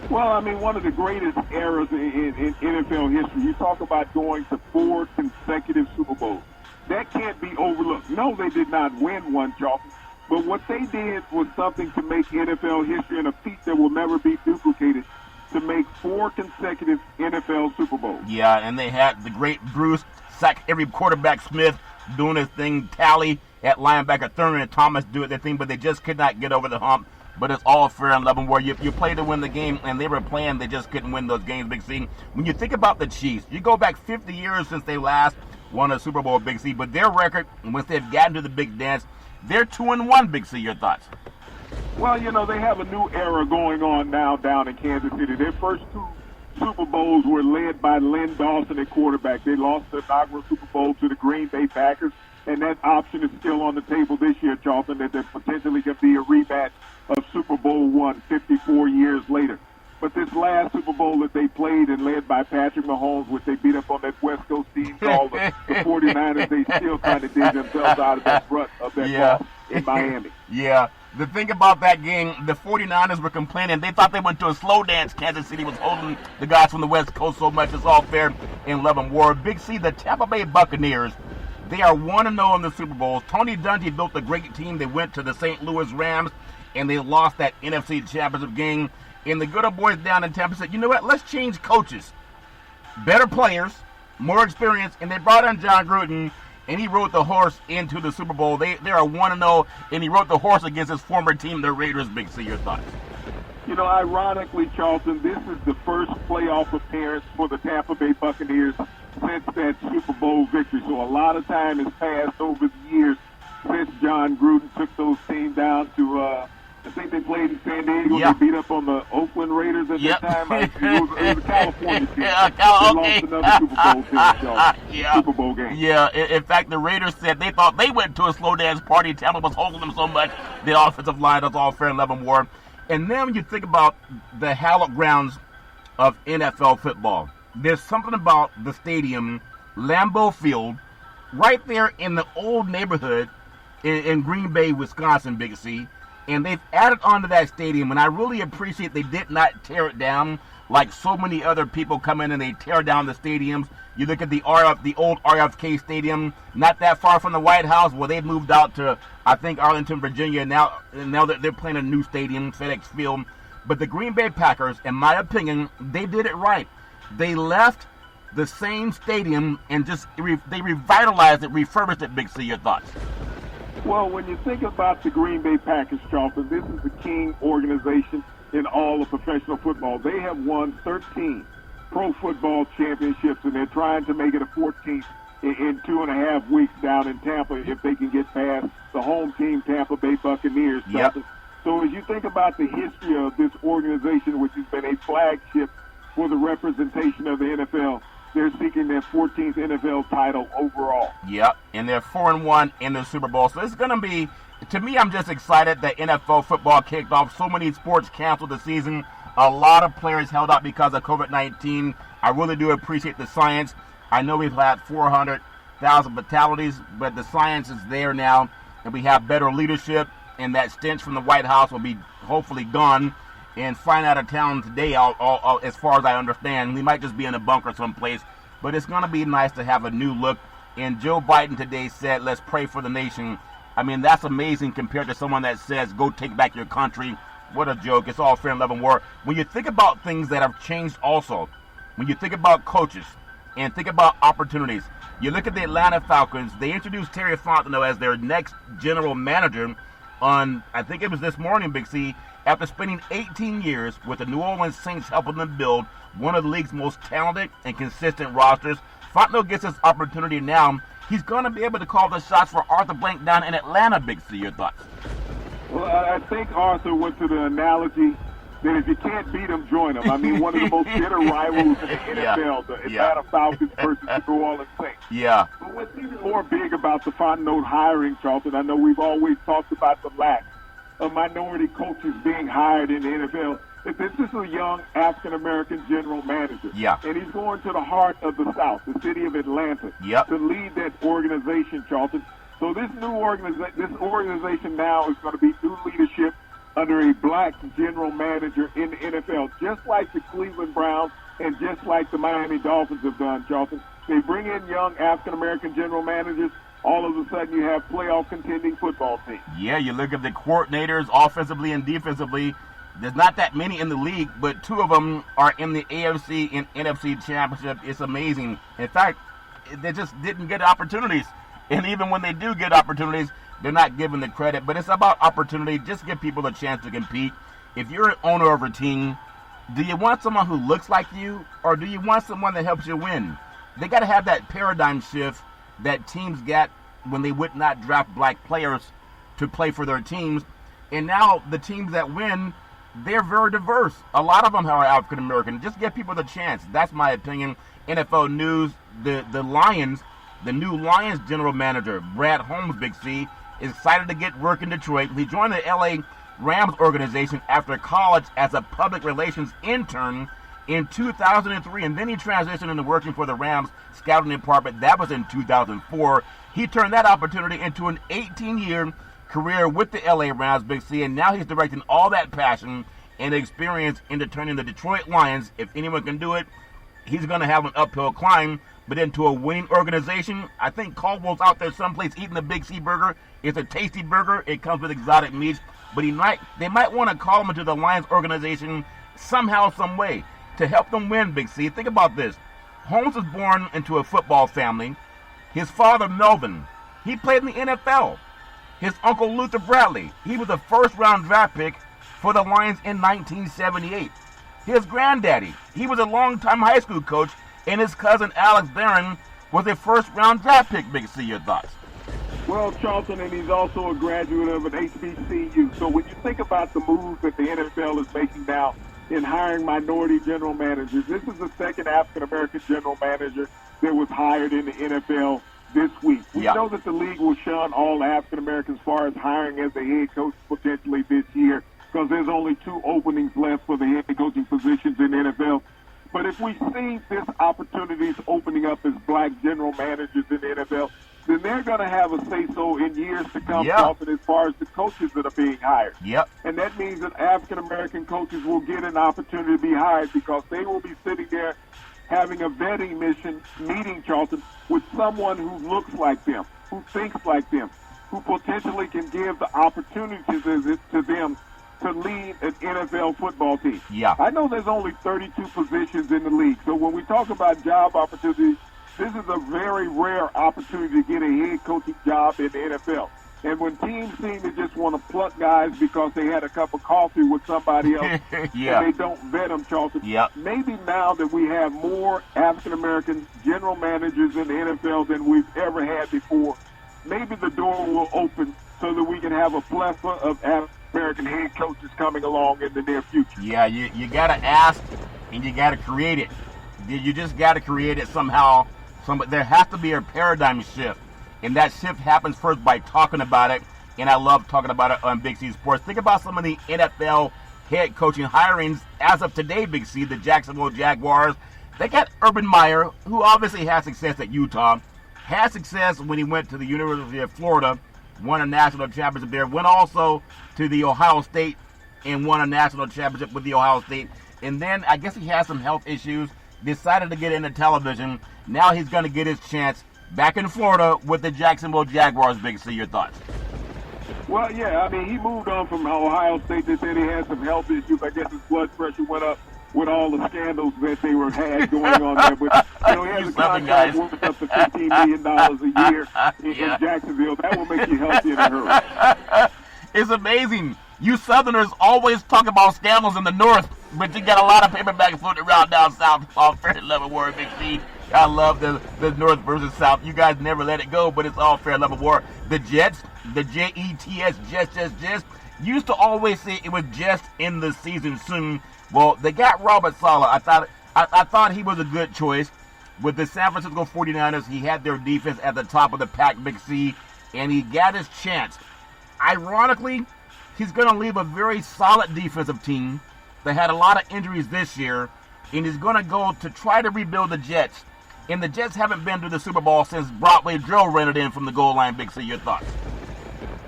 Well, one of the greatest eras in NFL history. You talk about going to 4 consecutive Super Bowls. That can't be overlooked. No, they did not win one, Charlton. But what they did was something to make NFL history and a feat that will never be duplicated, to make 4 consecutive NFL Super Bowls. Yeah, and they had the great Bruce sack every quarterback Smith doing his thing, Tally at linebacker, Thurman and Thomas doing their thing, but they just could not get over the hump. But it's all fair and level where you play to win the game, and they were playing, they just couldn't win those games, Big C. When you think about the Chiefs, you go back 50 years since they last won a Super Bowl, Big C, but their record, once they've gotten to the big dance, they're 2-1, Big C. Your thoughts? Well, they have a new era going on now down in Kansas City. Their first 2 Super Bowls were led by Len Dawson at quarterback. They lost the inaugural Super Bowl to the Green Bay Packers, and that option is still on the table this year, Charlton, that there potentially could be a rematch of Super Bowl I 54 years later. But this last Super Bowl that they played and led by Patrick Mahomes, which they beat up on that West Coast team called the 49ers, they still kind of dig themselves out of that rut of that ball in Miami. Yeah. The thing about that game, the 49ers were complaining. They thought they went to a slow dance. Kansas City was holding the guys from the West Coast so much. It's all fair in love and war. Big C, the Tampa Bay Buccaneers, they are 1-0 in the Super Bowl. Tony Dungy built a great team. They went to the St. Louis Rams and they lost that NFC Championship game. And the good old boys down in Tampa said, you know what, let's change coaches. Better players, more experience, and they brought in John Gruden, and he rode the horse into the Super Bowl. They are 1-0, and he rode the horse against his former team, the Raiders. Big C, your thoughts? You know, ironically, Charlton, this is the first playoff appearance for the Tampa Bay Buccaneers since that Super Bowl victory. So a lot of time has passed over the years since John Gruden took those teams down to, I think they played in San Diego. Yeah. They beat up on the Oakland Raiders at that time. It was a California team. Yeah, they lost another Super Bowl team, yeah. Super Bowl game. Yeah, in fact, the Raiders said they thought they went to a slow dance party. Tampa was holding them so much. The offensive line, that's all fair and love and war. And then when you think about the hallowed grounds of NFL football, there's something about the stadium, Lambeau Field, right there in the old neighborhood in Green Bay, Wisconsin, Big C. And they've added on to that stadium, and I really appreciate they did not tear it down like so many other people come in and they tear down the stadiums. You look at the old RFK Stadium, not that far from the White House, where they've moved out to, I think, Arlington, Virginia. Now that they're playing a new stadium, FedEx Field. But the Green Bay Packers, in my opinion, they did it right. They left the same stadium and just they revitalized it, refurbished it. Big C, your thoughts? Well, when you think about the Green Bay Packers, Charlton, this is the king organization in all of professional football. They have won 13 pro football championships, and they're trying to make it a 14th in 2.5 weeks down in Tampa if they can get past the home team, Tampa Bay Buccaneers. Yep. So as you think about the history of this organization, which has been a flagship for the representation of the NFL, they're seeking their 14th NFL title overall. Yep, and they're 4-1 in the Super Bowl. So it's going to be, to me, I'm just excited that NFL football kicked off. So many sports canceled the season. A lot of players held out because of COVID-19. I really do appreciate the science. I know we've had 400,000 fatalities, but the science is there now, and we have better leadership, and that stench from the White House will be hopefully gone. And flying out of town today, as far as I understand, we might just be in a bunker someplace. But it's going to be nice to have a new look. And Joe Biden today said, let's pray for the nation. I mean, that's amazing compared to someone that says, go take back your country. What a joke. It's all fair and love and war. When you think about things that have changed also, when you think about coaches and think about opportunities, you look at the Atlanta Falcons. They introduced Terry Fontenot as their next general manager on, I think it was this morning, Big C, after spending 18 years with the New Orleans Saints helping them build one of the league's most talented and consistent rosters. Fontenot gets his opportunity now. He's going to be able to call the shots for Arthur Blank down in Atlanta, Big C. Your thoughts? Well, I think Arthur went to the analogy that if you can't beat them, join them. I mean, one of the most bitter rivals in the NFL, the Atlanta Falcons versus the New Orleans Saints. Yeah. But what's even more big about the Fontenot hiring, Charlton, I know we've always talked about the lack of minority coaches being hired in the NFL. This is a young African-American general manager. Yeah. And he's going to the heart of the South, the city of Atlanta, Yep. to lead that organization, Charlton. So this organization now is going to be new leadership under a black general manager in the NFL, just like the Cleveland Browns and just like the Miami Dolphins have done, Charlton. They bring in young African-American general managers. All of a sudden you have playoff contending football teams. Yeah, you look at the coordinators offensively and defensively. There's not that many in the league, but two of them are in the AFC and NFC championship. It's amazing. In fact, they just didn't get opportunities. And even when they do get opportunities, they're not given the credit. But it's about opportunity. Just give people a chance to compete. If you're an owner of a team, do you want someone who looks like you, or do you want someone that helps you win? They got to have that paradigm shift that teams got when they would not draft black players to play for their teams. And now the teams that win, they're very diverse. A lot of them are African American. Just give people the chance. That's my opinion. NFL news, the Lions, the new Lions general manager, Brad Holmes, Big C, is excited to get work in Detroit. He joined the LA Rams organization after college as a public relations intern in 2003, and then he transitioned into working for the Rams scouting department. That was in 2004. He turned that opportunity into an 18-year career with the LA Rams, Big C, and now he's directing all that passion and experience into turning the Detroit Lions. If anyone can do it, he's going to have an uphill climb, but into a winning organization. I think Caldwell's out there someplace eating the Big C burger. It's a tasty burger. It comes with exotic meats. but they might want to call him into the Lions organization somehow, some way to help them win, Big C. Think about this. Holmes was born into a football family. His father, Melvin, he played in the NFL. His uncle, Luther Bradley, he was a first-round draft pick for the Lions in 1978. His granddaddy, he was a longtime high school coach, and his cousin, Alex Barron, was a first-round draft pick. Big C, your thoughts? Well, Charlton, and he's also a graduate of an HBCU. So when you think about the moves that the NFL is making now in hiring minority general managers, this is the second African-American general manager that was hired in the NFL this week. We know that the league will shun all African-Americans as far as hiring as a head coach potentially this year because there's only 2 openings left for the head coaching positions in the NFL. But if we see this opportunities opening up as black general managers in the NFL, then they're going to have a say-so in years to come, as far as the coaches that are being hired. And that means that African-American coaches will get an opportunity to be hired because they will be sitting there having a vetting meeting, Charlton, with someone who looks like them, who thinks like them, who potentially can give the opportunities to them to lead an NFL football team. I know there's only 32 positions in the league, so when we talk about job opportunities, this is a very rare opportunity to get a head coaching job in the NFL. And when teams seem to just want to pluck guys because they had a cup of coffee with somebody else and they don't vet them, Charlton, maybe now that we have more African-American general managers in the NFL than we've ever had before, maybe the door will open so that we can have a plethora of African-American head coaches coming along in the near future. You got to ask and you got to create it. You just got to create it somehow. There has to be a paradigm shift. And that shift happens first by talking about it. And I love talking about it on Big C Sports. Think about some of the NFL head coaching hirings as of today, Big C. The Jacksonville Jaguars. They got Urban Meyer, who obviously had success at Utah. Had success when he went to the University of Florida. Won a national championship there. Went also to the Ohio State and won a national championship with the Ohio State. And then I guess he had some health issues. Decided to get into television. Now he's going to get his chance back in Florida with the Jacksonville Jaguars. Big C, your thoughts? Well, I mean, he moved on from Ohio State. They said he had some health issues. I guess his blood pressure went up with all the scandals that they had going on there. But, he has a contract worth up to $15 million a year in Jacksonville. That will make you healthy in a hurry. It's amazing. You Southerners always talk about scandals in the North, but you got a lot of paperback floating around down South. All fair and level war, Big C. I love the North versus South. You guys never let it go, but it's all fair level war. The Jets, the Jets, Jets, used to always say it was just in the season soon. Well, they got Robert Saleh. I thought he was a good choice. With the San Francisco 49ers, he had their defense at the top of the pack, Big C, and he got his chance. Ironically, he's going to leave a very solid defensive team that had a lot of injuries this year, and he's going to go to try to rebuild the Jets. And the Jets haven't been to the Super Bowl since Broadway Joe ran it in from the goal line. Big C, your thoughts?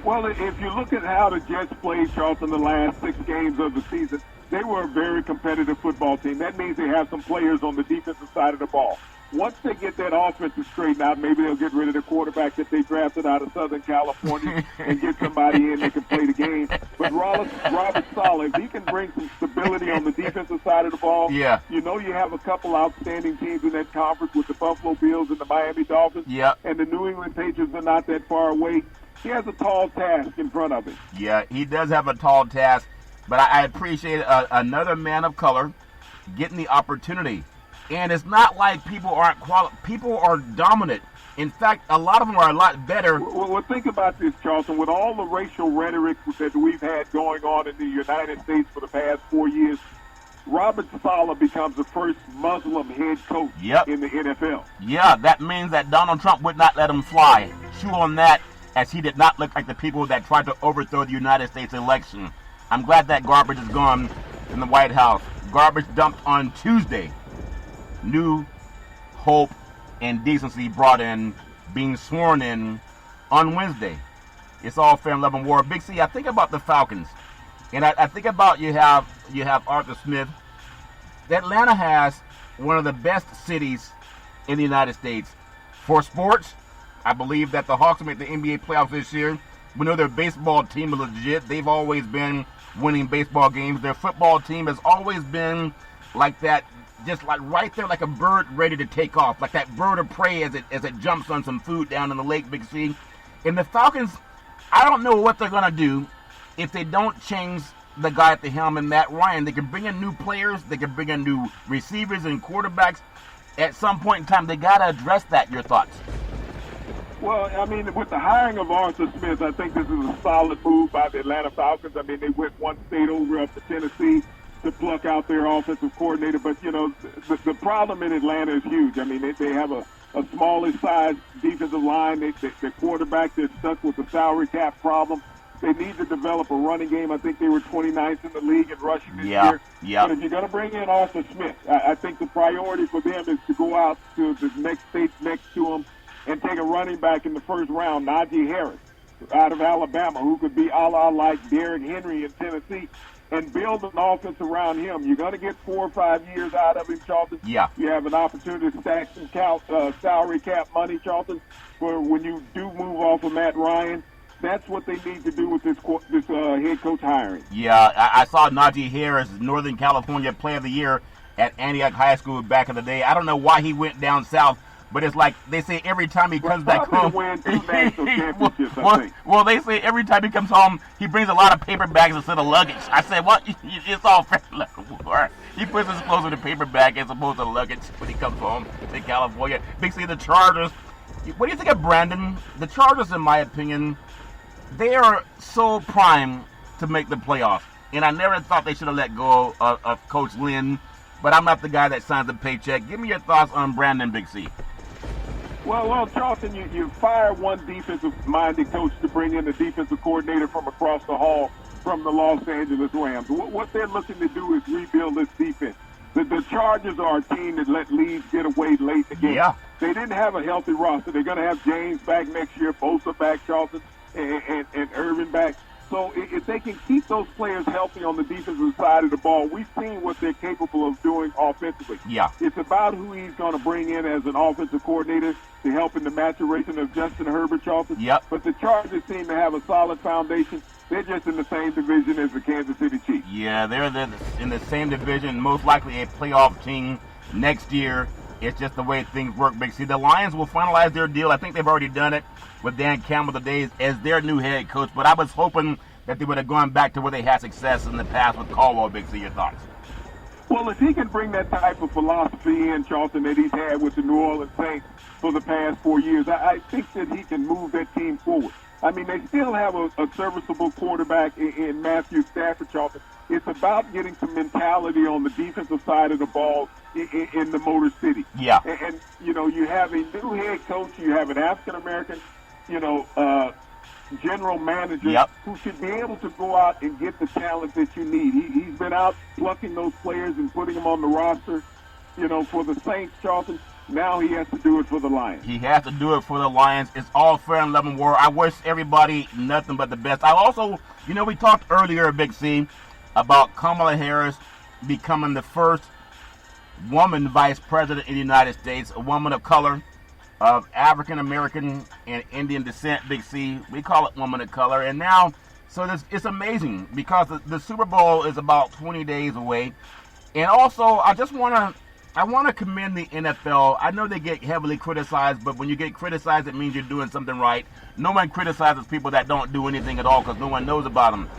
Well, if you look at how the Jets played, Charlton, the last 6 games of the season, they were a very competitive football team. That means they have some players on the defensive side of the ball. Once they get that offense straightened out, maybe they'll get rid of the quarterback that they drafted out of Southern California and get somebody in that can play the game. But Robert Saleh, if he can bring some stability on the defensive side of the ball, you have a couple outstanding teams in that conference with the Buffalo Bills and the Miami Dolphins, and the New England Patriots are not that far away. He has a tall task in front of him. Yeah, he does have a tall task, but I appreciate another man of color getting the opportunity. And it's not like people aren't people are dominant. In fact, a lot of them are a lot better. Well, think about this, Charlton. With all the racial rhetoric that we've had going on in the United States for the past 4 years, Robert Saleh becomes the first Muslim head coach in the NFL. Yeah, that means that Donald Trump would not let him fly. Chew on that, as he did not look like the people that tried to overthrow the United States election. I'm glad that garbage is gone in the White House. Garbage dumped on Tuesday. New hope and decency brought in, being sworn in on Wednesday. It's all fair and love and war. Big C, I think about the Falcons, and I think about you have Arthur Smith. Atlanta has one of the best cities in the United States for sports. I believe that the Hawks will make the NBA playoffs this year. We know their baseball team is legit. They've always been winning baseball games. Their football team has always been like that, just like right there, like a bird ready to take off, like that bird of prey as it jumps on some food down in the lake, Big C. And the Falcons, I don't know what they're going to do if they don't change the guy at the helm and Matt Ryan. They can bring in new players. They can bring in new receivers and quarterbacks. At some point in time, they got to address that. Your thoughts? Well, I mean, with the hiring of Arthur Smith, I think this is a solid move by the Atlanta Falcons. I mean, they went one state over up to Tennessee to pluck out their offensive coordinator. But, you know, the problem in Atlanta is huge. I mean, they have a smallish size defensive line. The quarterback, they're stuck with the salary cap problem. They need to develop a running game. I think they were 29th in the league in rushing this year. Yeah. But if you're going to bring in Arthur Smith, I think the priority for them is to go out to the next state next to them and take a running back in the first round, Najee Harris, out of Alabama, who could be a la like Derrick Henry in Tennessee, and build an offense around him. You're going to get 4 or 5 years out of him, Charlton. Yeah. You have an opportunity to stack some salary cap money, Charlton, for when you do move off of Matt Ryan. That's what they need to do with this head coach hiring. Yeah, I saw Najee Harris, Northern California Player of the Year at Antioch High School back in the day. I don't know why he went down south, but it's like they say every time he comes back home. Win 2 national championships, I think. Well, they say every time he comes home, he brings a lot of paper bags instead of luggage. I said, well, it's all fair. He puts his clothes in a paper bag as opposed to luggage when he comes home to California. Big C, the Chargers. What do you think of Brandon? The Chargers, in my opinion, they are so primed to make the playoffs. And I never thought they should have let go of Coach Lynn, but I'm not the guy that signs the paycheck. Give me your thoughts on Brandon, Big C. Well, Charlton, you fire one defensive-minded coach to bring in a defensive coordinator from across the hall from the Los Angeles Rams. What they're looking to do is rebuild this defense. The Chargers are a team that let leads get away late in the game. Yeah. They didn't have a healthy roster. They're going to have James back next year, Bosa back, Charlton, and Irvin back. So if they can keep those players healthy on the defensive side of the ball, we've seen what they're capable of doing offensively. Yeah. It's about who he's going to bring in as an offensive coordinator to help in the maturation of Justin Herbert, Charlton. Yep. But the Chargers seem to have a solid foundation. They're just in the same division as the Kansas City Chiefs. Yeah, they're in the same division, most likely a playoff team next year. It's just the way things work, Big C. The Lions will finalize their deal. I think they've already done it with Dan Campbell today as their new head coach. But I was hoping that they would have gone back to where they had success in the past with Caldwell, Big C. Your thoughts? Well, if he can bring that type of philosophy in, Charlton, that he's had with the New Orleans Saints for the past 4 years, I think that he can move that team forward. I mean, they still have a serviceable quarterback in Matthew Stafford, Charlton. It's about getting some mentality on the defensive side of the ball in the Motor City. Yeah. And, you know, you have a new head coach. You have an African-American, general manager who should be able to go out and get the talent that you need. He's been out plucking those players and putting them on the roster, for the Saints, Charlton. Now he has to do it for the Lions. He has to do it for the Lions. It's all fair and love and war. I wish everybody nothing but the best. I also, we talked earlier, Big C, about Kamala Harris becoming the first woman vice president in the United States, a woman of color, of African American and Indian descent, Big C. We call it woman of color. And now, it's amazing because the Super Bowl is about 20 days away. And also, I want to commend the NFL. I know they get heavily criticized, but when you get criticized, it means you're doing something right. No one criticizes people that don't do anything at all because no one knows about them.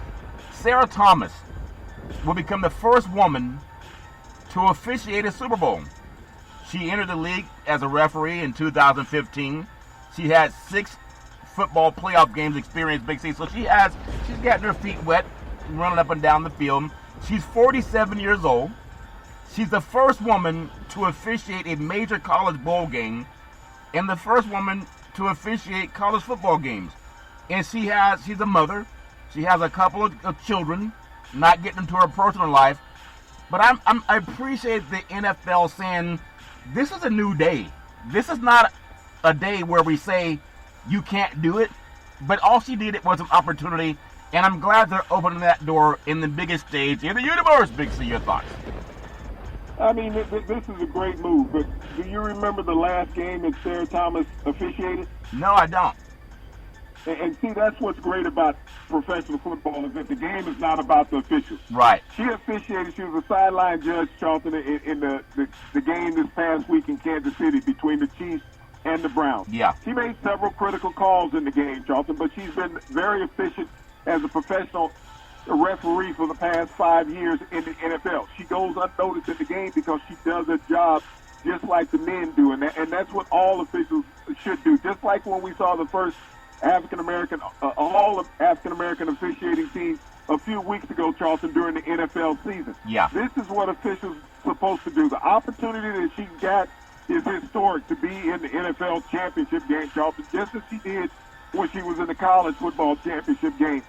Sarah Thomas will become the first woman to officiate a Super Bowl. She entered the league as a referee in 2015. She had 6 football playoff games experience, Big C. So she's gotten her feet wet, running up and down the field. She's 47 years old. She's the first woman to officiate a major college bowl game and the first woman to officiate college football games. And she's a mother. She has a couple of children, not getting into her personal life. But I appreciate the NFL saying, this is a new day. This is not a day where we say you can't do it. But all she did was an opportunity, and I'm glad they're opening that door in the biggest stage in the universe. Big C, your thoughts? I mean, this is a great move, but do you remember the last game that Sarah Thomas officiated? No, I don't. And see, that's what's great about professional football is that the game is not about the officials. Right. She officiated. She was a sideline judge, Charlton, in the game this past week in Kansas City between the Chiefs and the Browns. Yeah. She made several critical calls in the game, Charlton, but she's been very efficient as a professional referee for the past 5 years in the NFL. She goes unnoticed in the game because she does her job just like the men do, and that's what all officials should do. Just like when we saw the first African-American, all of African-American officiating team a few weeks ago, Charlton, during the NFL season. Yeah. This is what officials are supposed to do. The opportunity that she got is historic to be in the NFL championship game, Charlton, just as she did when she was in the college football championship game.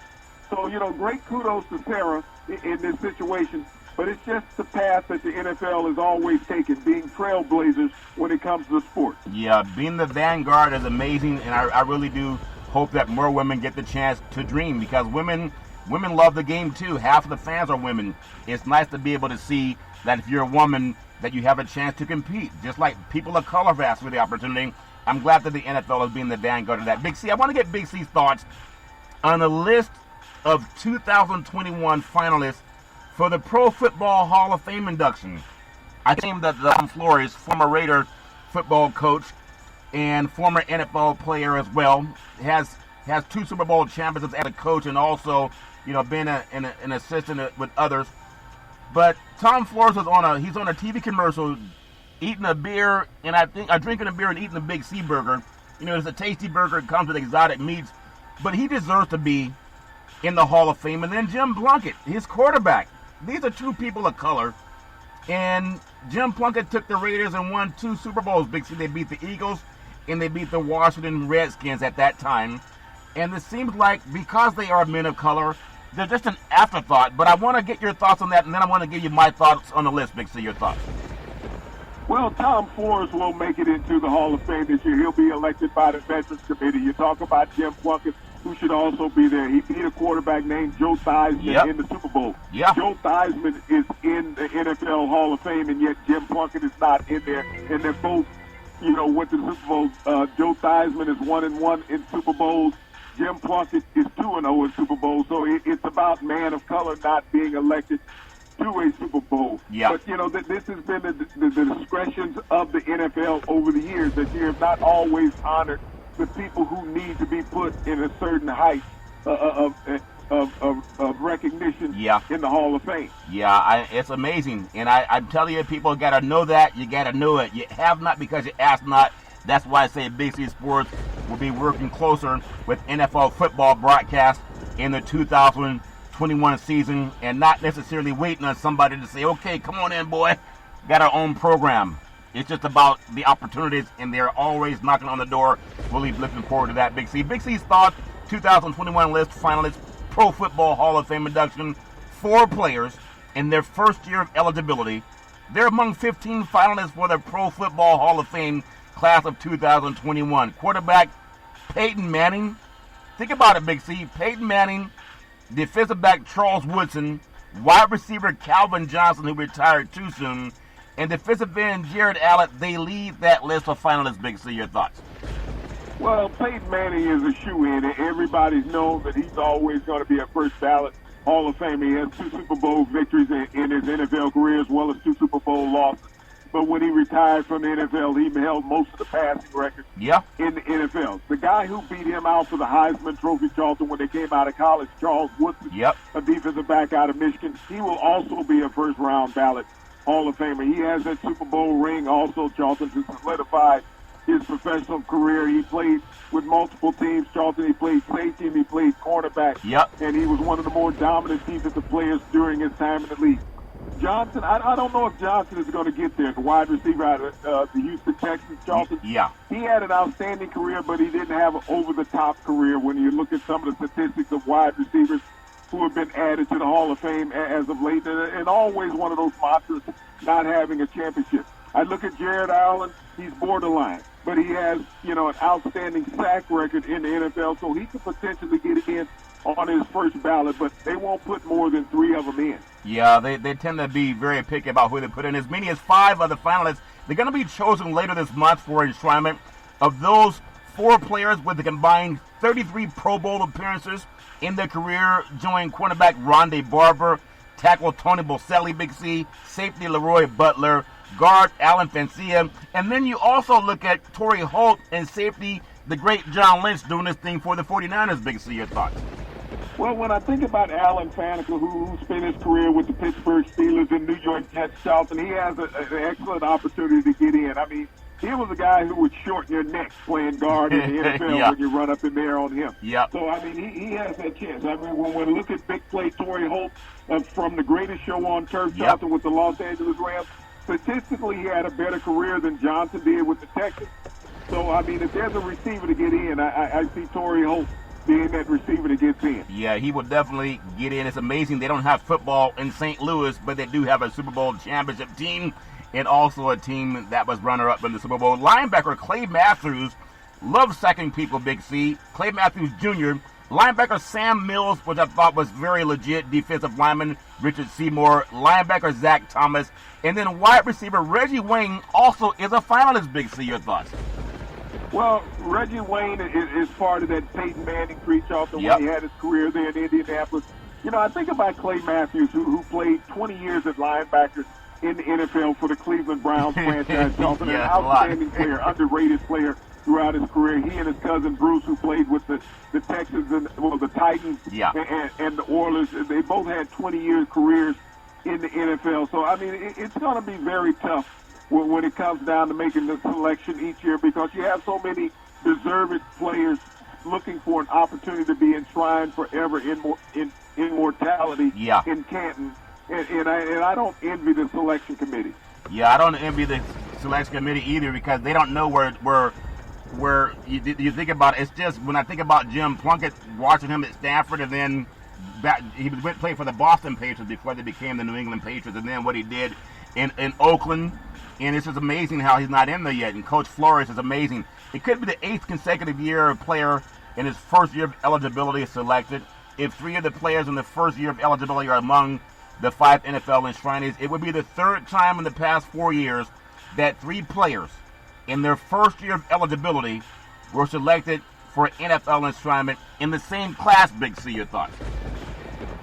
So, great kudos to Sarah in this situation, but it's just the path that the NFL has always taken, being trailblazers when it comes to sports. Yeah, being the vanguard is amazing, and I really do hope that more women get the chance to dream, because women love the game too. Half of the fans are women. It's nice to be able to see that if you're a woman, that you have a chance to compete, just like people of color have asked for the opportunity. I'm glad that the NFL is being the vanguard of that. Big C, I want to get Big C's thoughts on the list of 2021 finalists for the Pro Football Hall of Fame induction. I think that Tom Flores, former Raider football coach and former NFL player as well, has 2 Super Bowl championships as a coach, and also been an assistant with others. But Tom Flores was on a TV commercial eating a beer, and drinking a beer and eating a Big C burger. It's a tasty burger. It comes with exotic meats, but he deserves to be in the Hall of Fame. And then Jim Plunkett, his quarterback. These are 2 people of color. And Jim Plunkett took the Raiders and won 2 Super Bowls. Big C, they beat the Eagles and they beat the Washington Redskins at that time. And it seems like because they are men of color, they're just an afterthought. But I want to get your thoughts on that, and then I want to give you my thoughts on the list. Big C, your thoughts. Well, Tom Flores will make it into the Hall of Fame this year. He'll be elected by the Veterans Committee. You talk about Jim Plunkett, who should also be there. He beat a quarterback named Joe Theismann in the Super Bowl. Yeah. Joe Theismann is in the NFL Hall of Fame, and yet Jim Plunkett is not in there. And they're both, went to the Super Bowl. Joe Theismann is 1-1 in Super Bowls. Jim Plunkett is 2-0 in Super Bowls. So it's about man of color not being elected to a Super Bowl. Yeah. But, this has been the discretions of the NFL over the years, that you have not always honored the people who need to be put in a certain height of recognition in the Hall of Fame. Yeah, it's amazing. And I'm telling you, people got to know that. You got to know it. You have not because you ask not. That's why I say Big C Sports will be working closer with NFL football broadcast in the 2021 season, and not necessarily waiting on somebody to say, okay, come on in, boy. Got our own program. It's just about the opportunities, and they're always knocking on the door. Really looking forward to that, Big C. Big C's thoughts, 2021 list, finalists, Pro Football Hall of Fame induction, 4 players in their first year of eligibility. They're among 15 finalists for the Pro Football Hall of Fame class of 2021. Quarterback Peyton Manning. Think about it, Big C. Peyton Manning, defensive back Charles Woodson, wide receiver Calvin Johnson, who retired too soon, and defensive end Jared Allen. They lead that list of finalists. Big C, your thoughts? Well, Peyton Manning is a shoo-in. Everybody's known that he's always going to be a first ballot Hall of Fame. He has 2 Super Bowl victories in his NFL career, as well as 2 Super Bowl losses. But when he retired from the NFL, he held most of the passing records in the NFL. The guy who beat him out for the Heisman Trophy, Charlton, when they came out of college, Charles Woodson, a defensive back out of Michigan, he will also be a first-round ballot Hall of Famer. He has that Super Bowl ring also, Charlton, to solidify his professional career. He played with multiple teams, Charlton. He played safety and he played cornerback. And he was one of the more dominant defensive players during his time in the league. Johnson, I don't know if Johnson is going to get there, the wide receiver out of the Houston Texans, Charlton. He had an outstanding career, but he didn't have an over-the-top career when you look at some of the statistics of wide receivers who have been added to the Hall of Fame as of late, and always one of those monsters not having a championship. I look at Jared Allen, he's borderline, but he has, an outstanding sack record in the NFL, so he could potentially get in on his first ballot, but they won't put more than 3 of them in. Yeah, they tend to be very picky about who they put in. As many as 5 of the finalists, they're going to be chosen later this month for enshrinement. Of those 4 players with a combined 33 Pro Bowl appearances in their career join cornerback Rondé Barber, tackle Tony Boselli, Big C, safety Leroy Butler, guard Alan Fancia, and then you also look at Torrey Holt and safety the great John Lynch doing this thing for the 49ers, Big C. Your thoughts? Well, when I think about Alan Faneca, who spent his career with the Pittsburgh Steelers and New York Jets, Charlton, he has an excellent opportunity to get in. I mean, he was a guy who would shorten your neck playing guard in the NFL Yeah. when you run up in there on him. Yep. So, I mean, he has that chance. I mean, when we look at big play Torrey Holt from the greatest show on turf, Yep. Charlton, with the Los Angeles Rams, statistically he had a better career than Johnson did with the Texans. So, I mean, if there's a receiver to get in, I see Torrey Holt being that receiver that gets in. Yeah, he will definitely get in. It's amazing they don't have football in St. Louis, but they do have a Super Bowl championship team and also a team that was runner-up in the Super Bowl. Linebacker Clay Matthews loves sacking people, Big C. Clay Matthews Jr., linebacker Sam Mills, which I thought was very legit, defensive lineman Richard Seymour, linebacker Zach Thomas, and then wide receiver Reggie Wayne also is a finalist, Big C. Your thoughts? Well, Reggie Wayne is part of that Peyton Manning crew, Charlton, Yep. when he had his career there in Indianapolis. You know, I think about Clay Matthews, who played 20 years at linebacker in the NFL for the Cleveland Browns franchise, Charlton, Yeah, an a lot. outstanding player, underrated player throughout his career. He and his cousin Bruce, who played with the Texans and the Titans Yeah. and the Oilers, they both had 20-year careers in the NFL. So, I mean, it's going to be very tough when it comes down to making the selection each year, because you have so many deserving players looking for an opportunity to be enshrined forever in immortality Yeah. in Canton. And I don't envy the selection committee. Yeah, I don't envy the selection committee either because they don't know where you think about it. It's just when I think about Jim Plunkett, watching him at Stanford, and then he went play for the Boston Patriots before they became the New England Patriots, and then what he did in Oakland. And it's just amazing how he's not in there yet. And Coach Flores is amazing. It could be the 8th consecutive year a player in his first year of eligibility is selected. If 3 of the players in the first year of eligibility are among the 5 NFL enshrinees, it would be the 3rd time in the past 4 years that 3 players in their first year of eligibility were selected for NFL enshrinement in the same class, Big C. Your thoughts?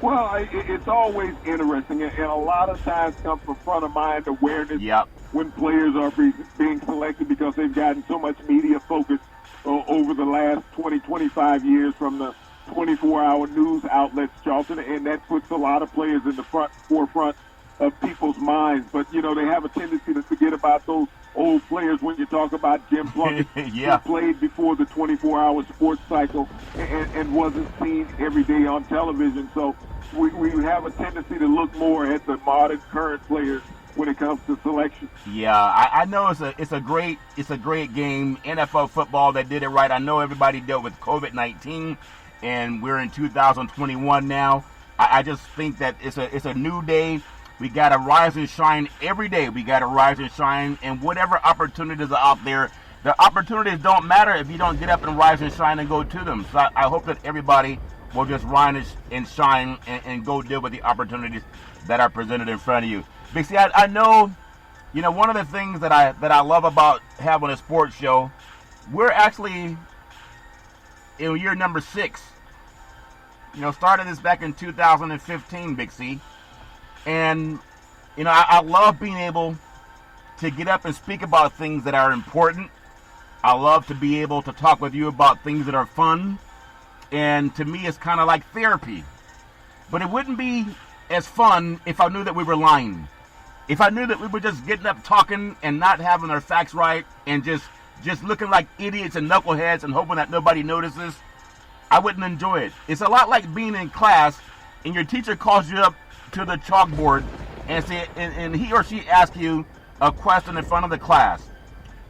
Well, it's always interesting, and a lot of times comes from front of mind awareness. Yep. When players are being selected, because they've gotten so much media focus over the last 20, 25 years from the 24-hour news outlets, Charlton, and that puts a lot of players in the forefront of people's minds. But, you know, they have a tendency to forget about those old players when you talk about Jim Plunkett, Yeah. who played before the 24-hour sports cycle and wasn't seen every day on television. So we have a tendency to look more at the modern, current players when it comes to selection. Yeah, I know it's a great game. NFL football, they did it right. I know everybody dealt with COVID-19, and we're in 2021 now. I just think that it's a new day. We got to rise and shine every day. We got to rise and shine, and whatever opportunities are out there, the opportunities don't matter if you don't get up and rise and shine and go to them. So I hope that everybody will just rise and shine and go deal with the opportunities that are presented in front of you. Big C, I know, you know, one of the things that I love about having a sports show, we're actually in year number 6. You know, started this back in 2015, Big C. And, you know, I love being able to get up and speak about things that are important. I love to be able to talk with you about things that are fun. And to me, it's kind of like therapy. But it wouldn't be as fun if I knew that we were lying. If I knew that we were just getting up talking and not having our facts right and just looking like idiots and knuckleheads and hoping that nobody notices, I wouldn't enjoy it. It's a lot like being in class and your teacher calls you up to the chalkboard and he or she asks you a question in front of the class.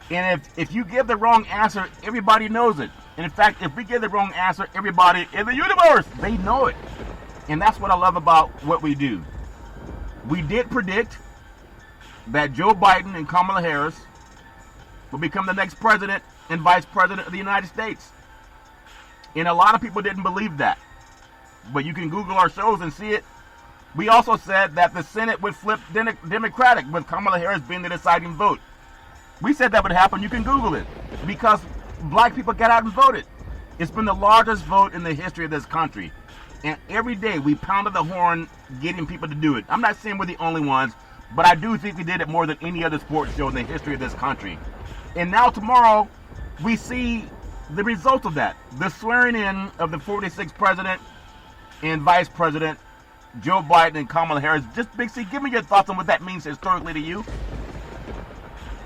And if you give the wrong answer, everybody knows it. And in fact, if we give the wrong answer, everybody in the universe, they know it. And that's what I love about what we do. We did predict that Joe Biden and Kamala Harris will become the next president and vice president of the United States. And a lot of people didn't believe that. But you can Google our shows and see it. We also said that the Senate would flip Democratic with Kamala Harris being the deciding vote. We said that would happen. You can Google it. Because black people got out and voted. It's been the largest vote in the history of this country. And every day we pounded the horn getting people to do it. I'm not saying we're the only ones, but I do think we did it more than any other sports show in the history of this country. And now tomorrow, we see the result of that. The swearing in of the 46th president and vice president, Joe Biden and Kamala Harris. Just, Big C, give me your thoughts on what that means historically to you.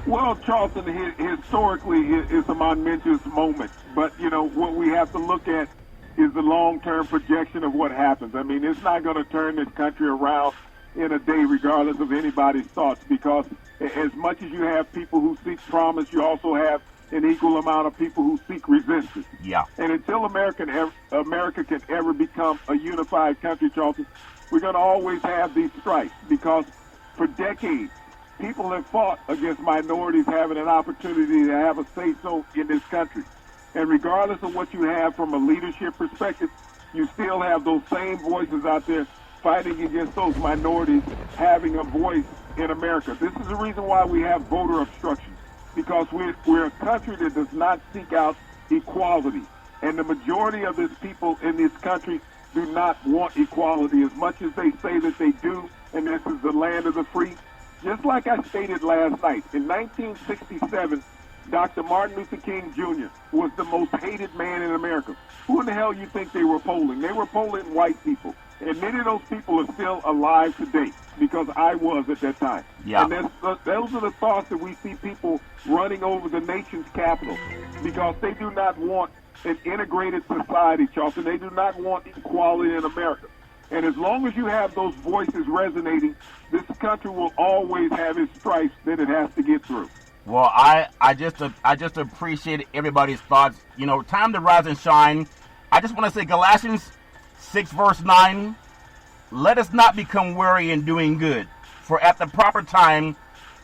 Well, Charleston, historically, it's a momentous moment. But, what we have to look at is the long-term projection of what happens. I mean, it's not going to turn this country around in a day, regardless of anybody's thoughts, because as much as you have people who seek promise, you also have an equal amount of people who seek resistance. Yeah. And until America can ever become a unified country, Charleston, we're going to always have these strikes, because for decades, people have fought against minorities having an opportunity to have a say-so in this country. And regardless of what you have from a leadership perspective, you still have those same voices out there fighting against those minorities having a voice in America. This is the reason why we have voter obstruction, because we're a country that does not seek out equality. And the majority of this people in this country do not want equality as much as they say that they do, and this is the land of the free. Just like I stated last night, in 1967, Dr. Martin Luther King Jr. was the most hated man in America. Who in the hell you think they were polling? They were polling white people. And many of those people are still alive today, because I was at that time. Yeah. And those are the thoughts that we see people running over the nation's capital, because they do not want an integrated society, Charleston. They do not want equality in America. And as long as you have those voices resonating, this country will always have its stripes that it has to get through. Well, I just appreciate everybody's thoughts. Time to rise and shine. I just want to say Galatians 6 verse 9, let us not become weary in doing good, for at the proper time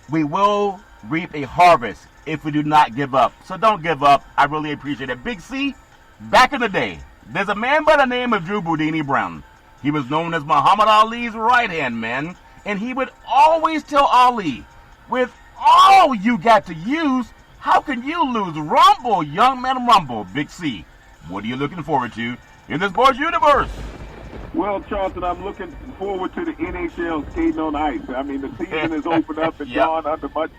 we will reap a harvest if we do not give up. So don't give up. I really appreciate it. Big C, back in the day, there's a man by the name of Drew Boudini Brown. He was known as Muhammad Ali's right-hand man, and he would always tell Ali, with all you got to use, how can you lose? Rumble, young man, rumble. Big C, what are you looking forward to in the sports universe? Well, Charleston, I'm looking forward to the NHL skating on ice. I mean, the season is opened up and gone under much,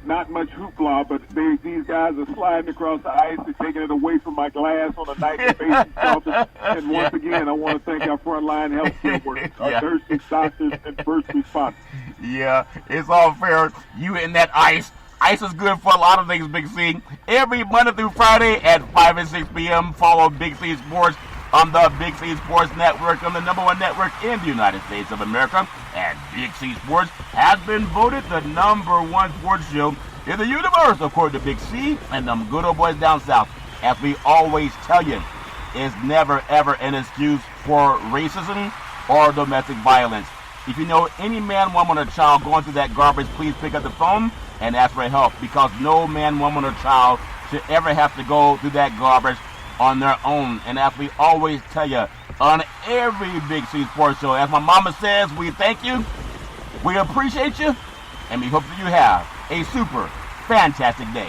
not much hoopla, but these guys are sliding across the ice and taking it away from my glass on a nightly basis, Charleston. And once again, I want to thank our frontline healthcare workers, our nurses, doctors, and first responders. Yeah, it's all fair. You in that ice. Ice is good for a lot of things, Big C. Every Monday through Friday at 5 and 6 p.m., follow Big C Sports on the Big C Sports Network, on the #1 network in the United States of America. And Big C Sports has been voted the #1 sports show in the universe, according to Big C and them good old boys down south. As we always tell you, is never, ever an excuse for racism or domestic violence. If you know any man, woman, or child going through that garbage, please pick up the phone and ask for help, because no man, woman, or child should ever have to go through that garbage on their own. And as we always tell you on every Big C Sports show, as my mama says, we thank you, we appreciate you, and we hope that you have a super fantastic day.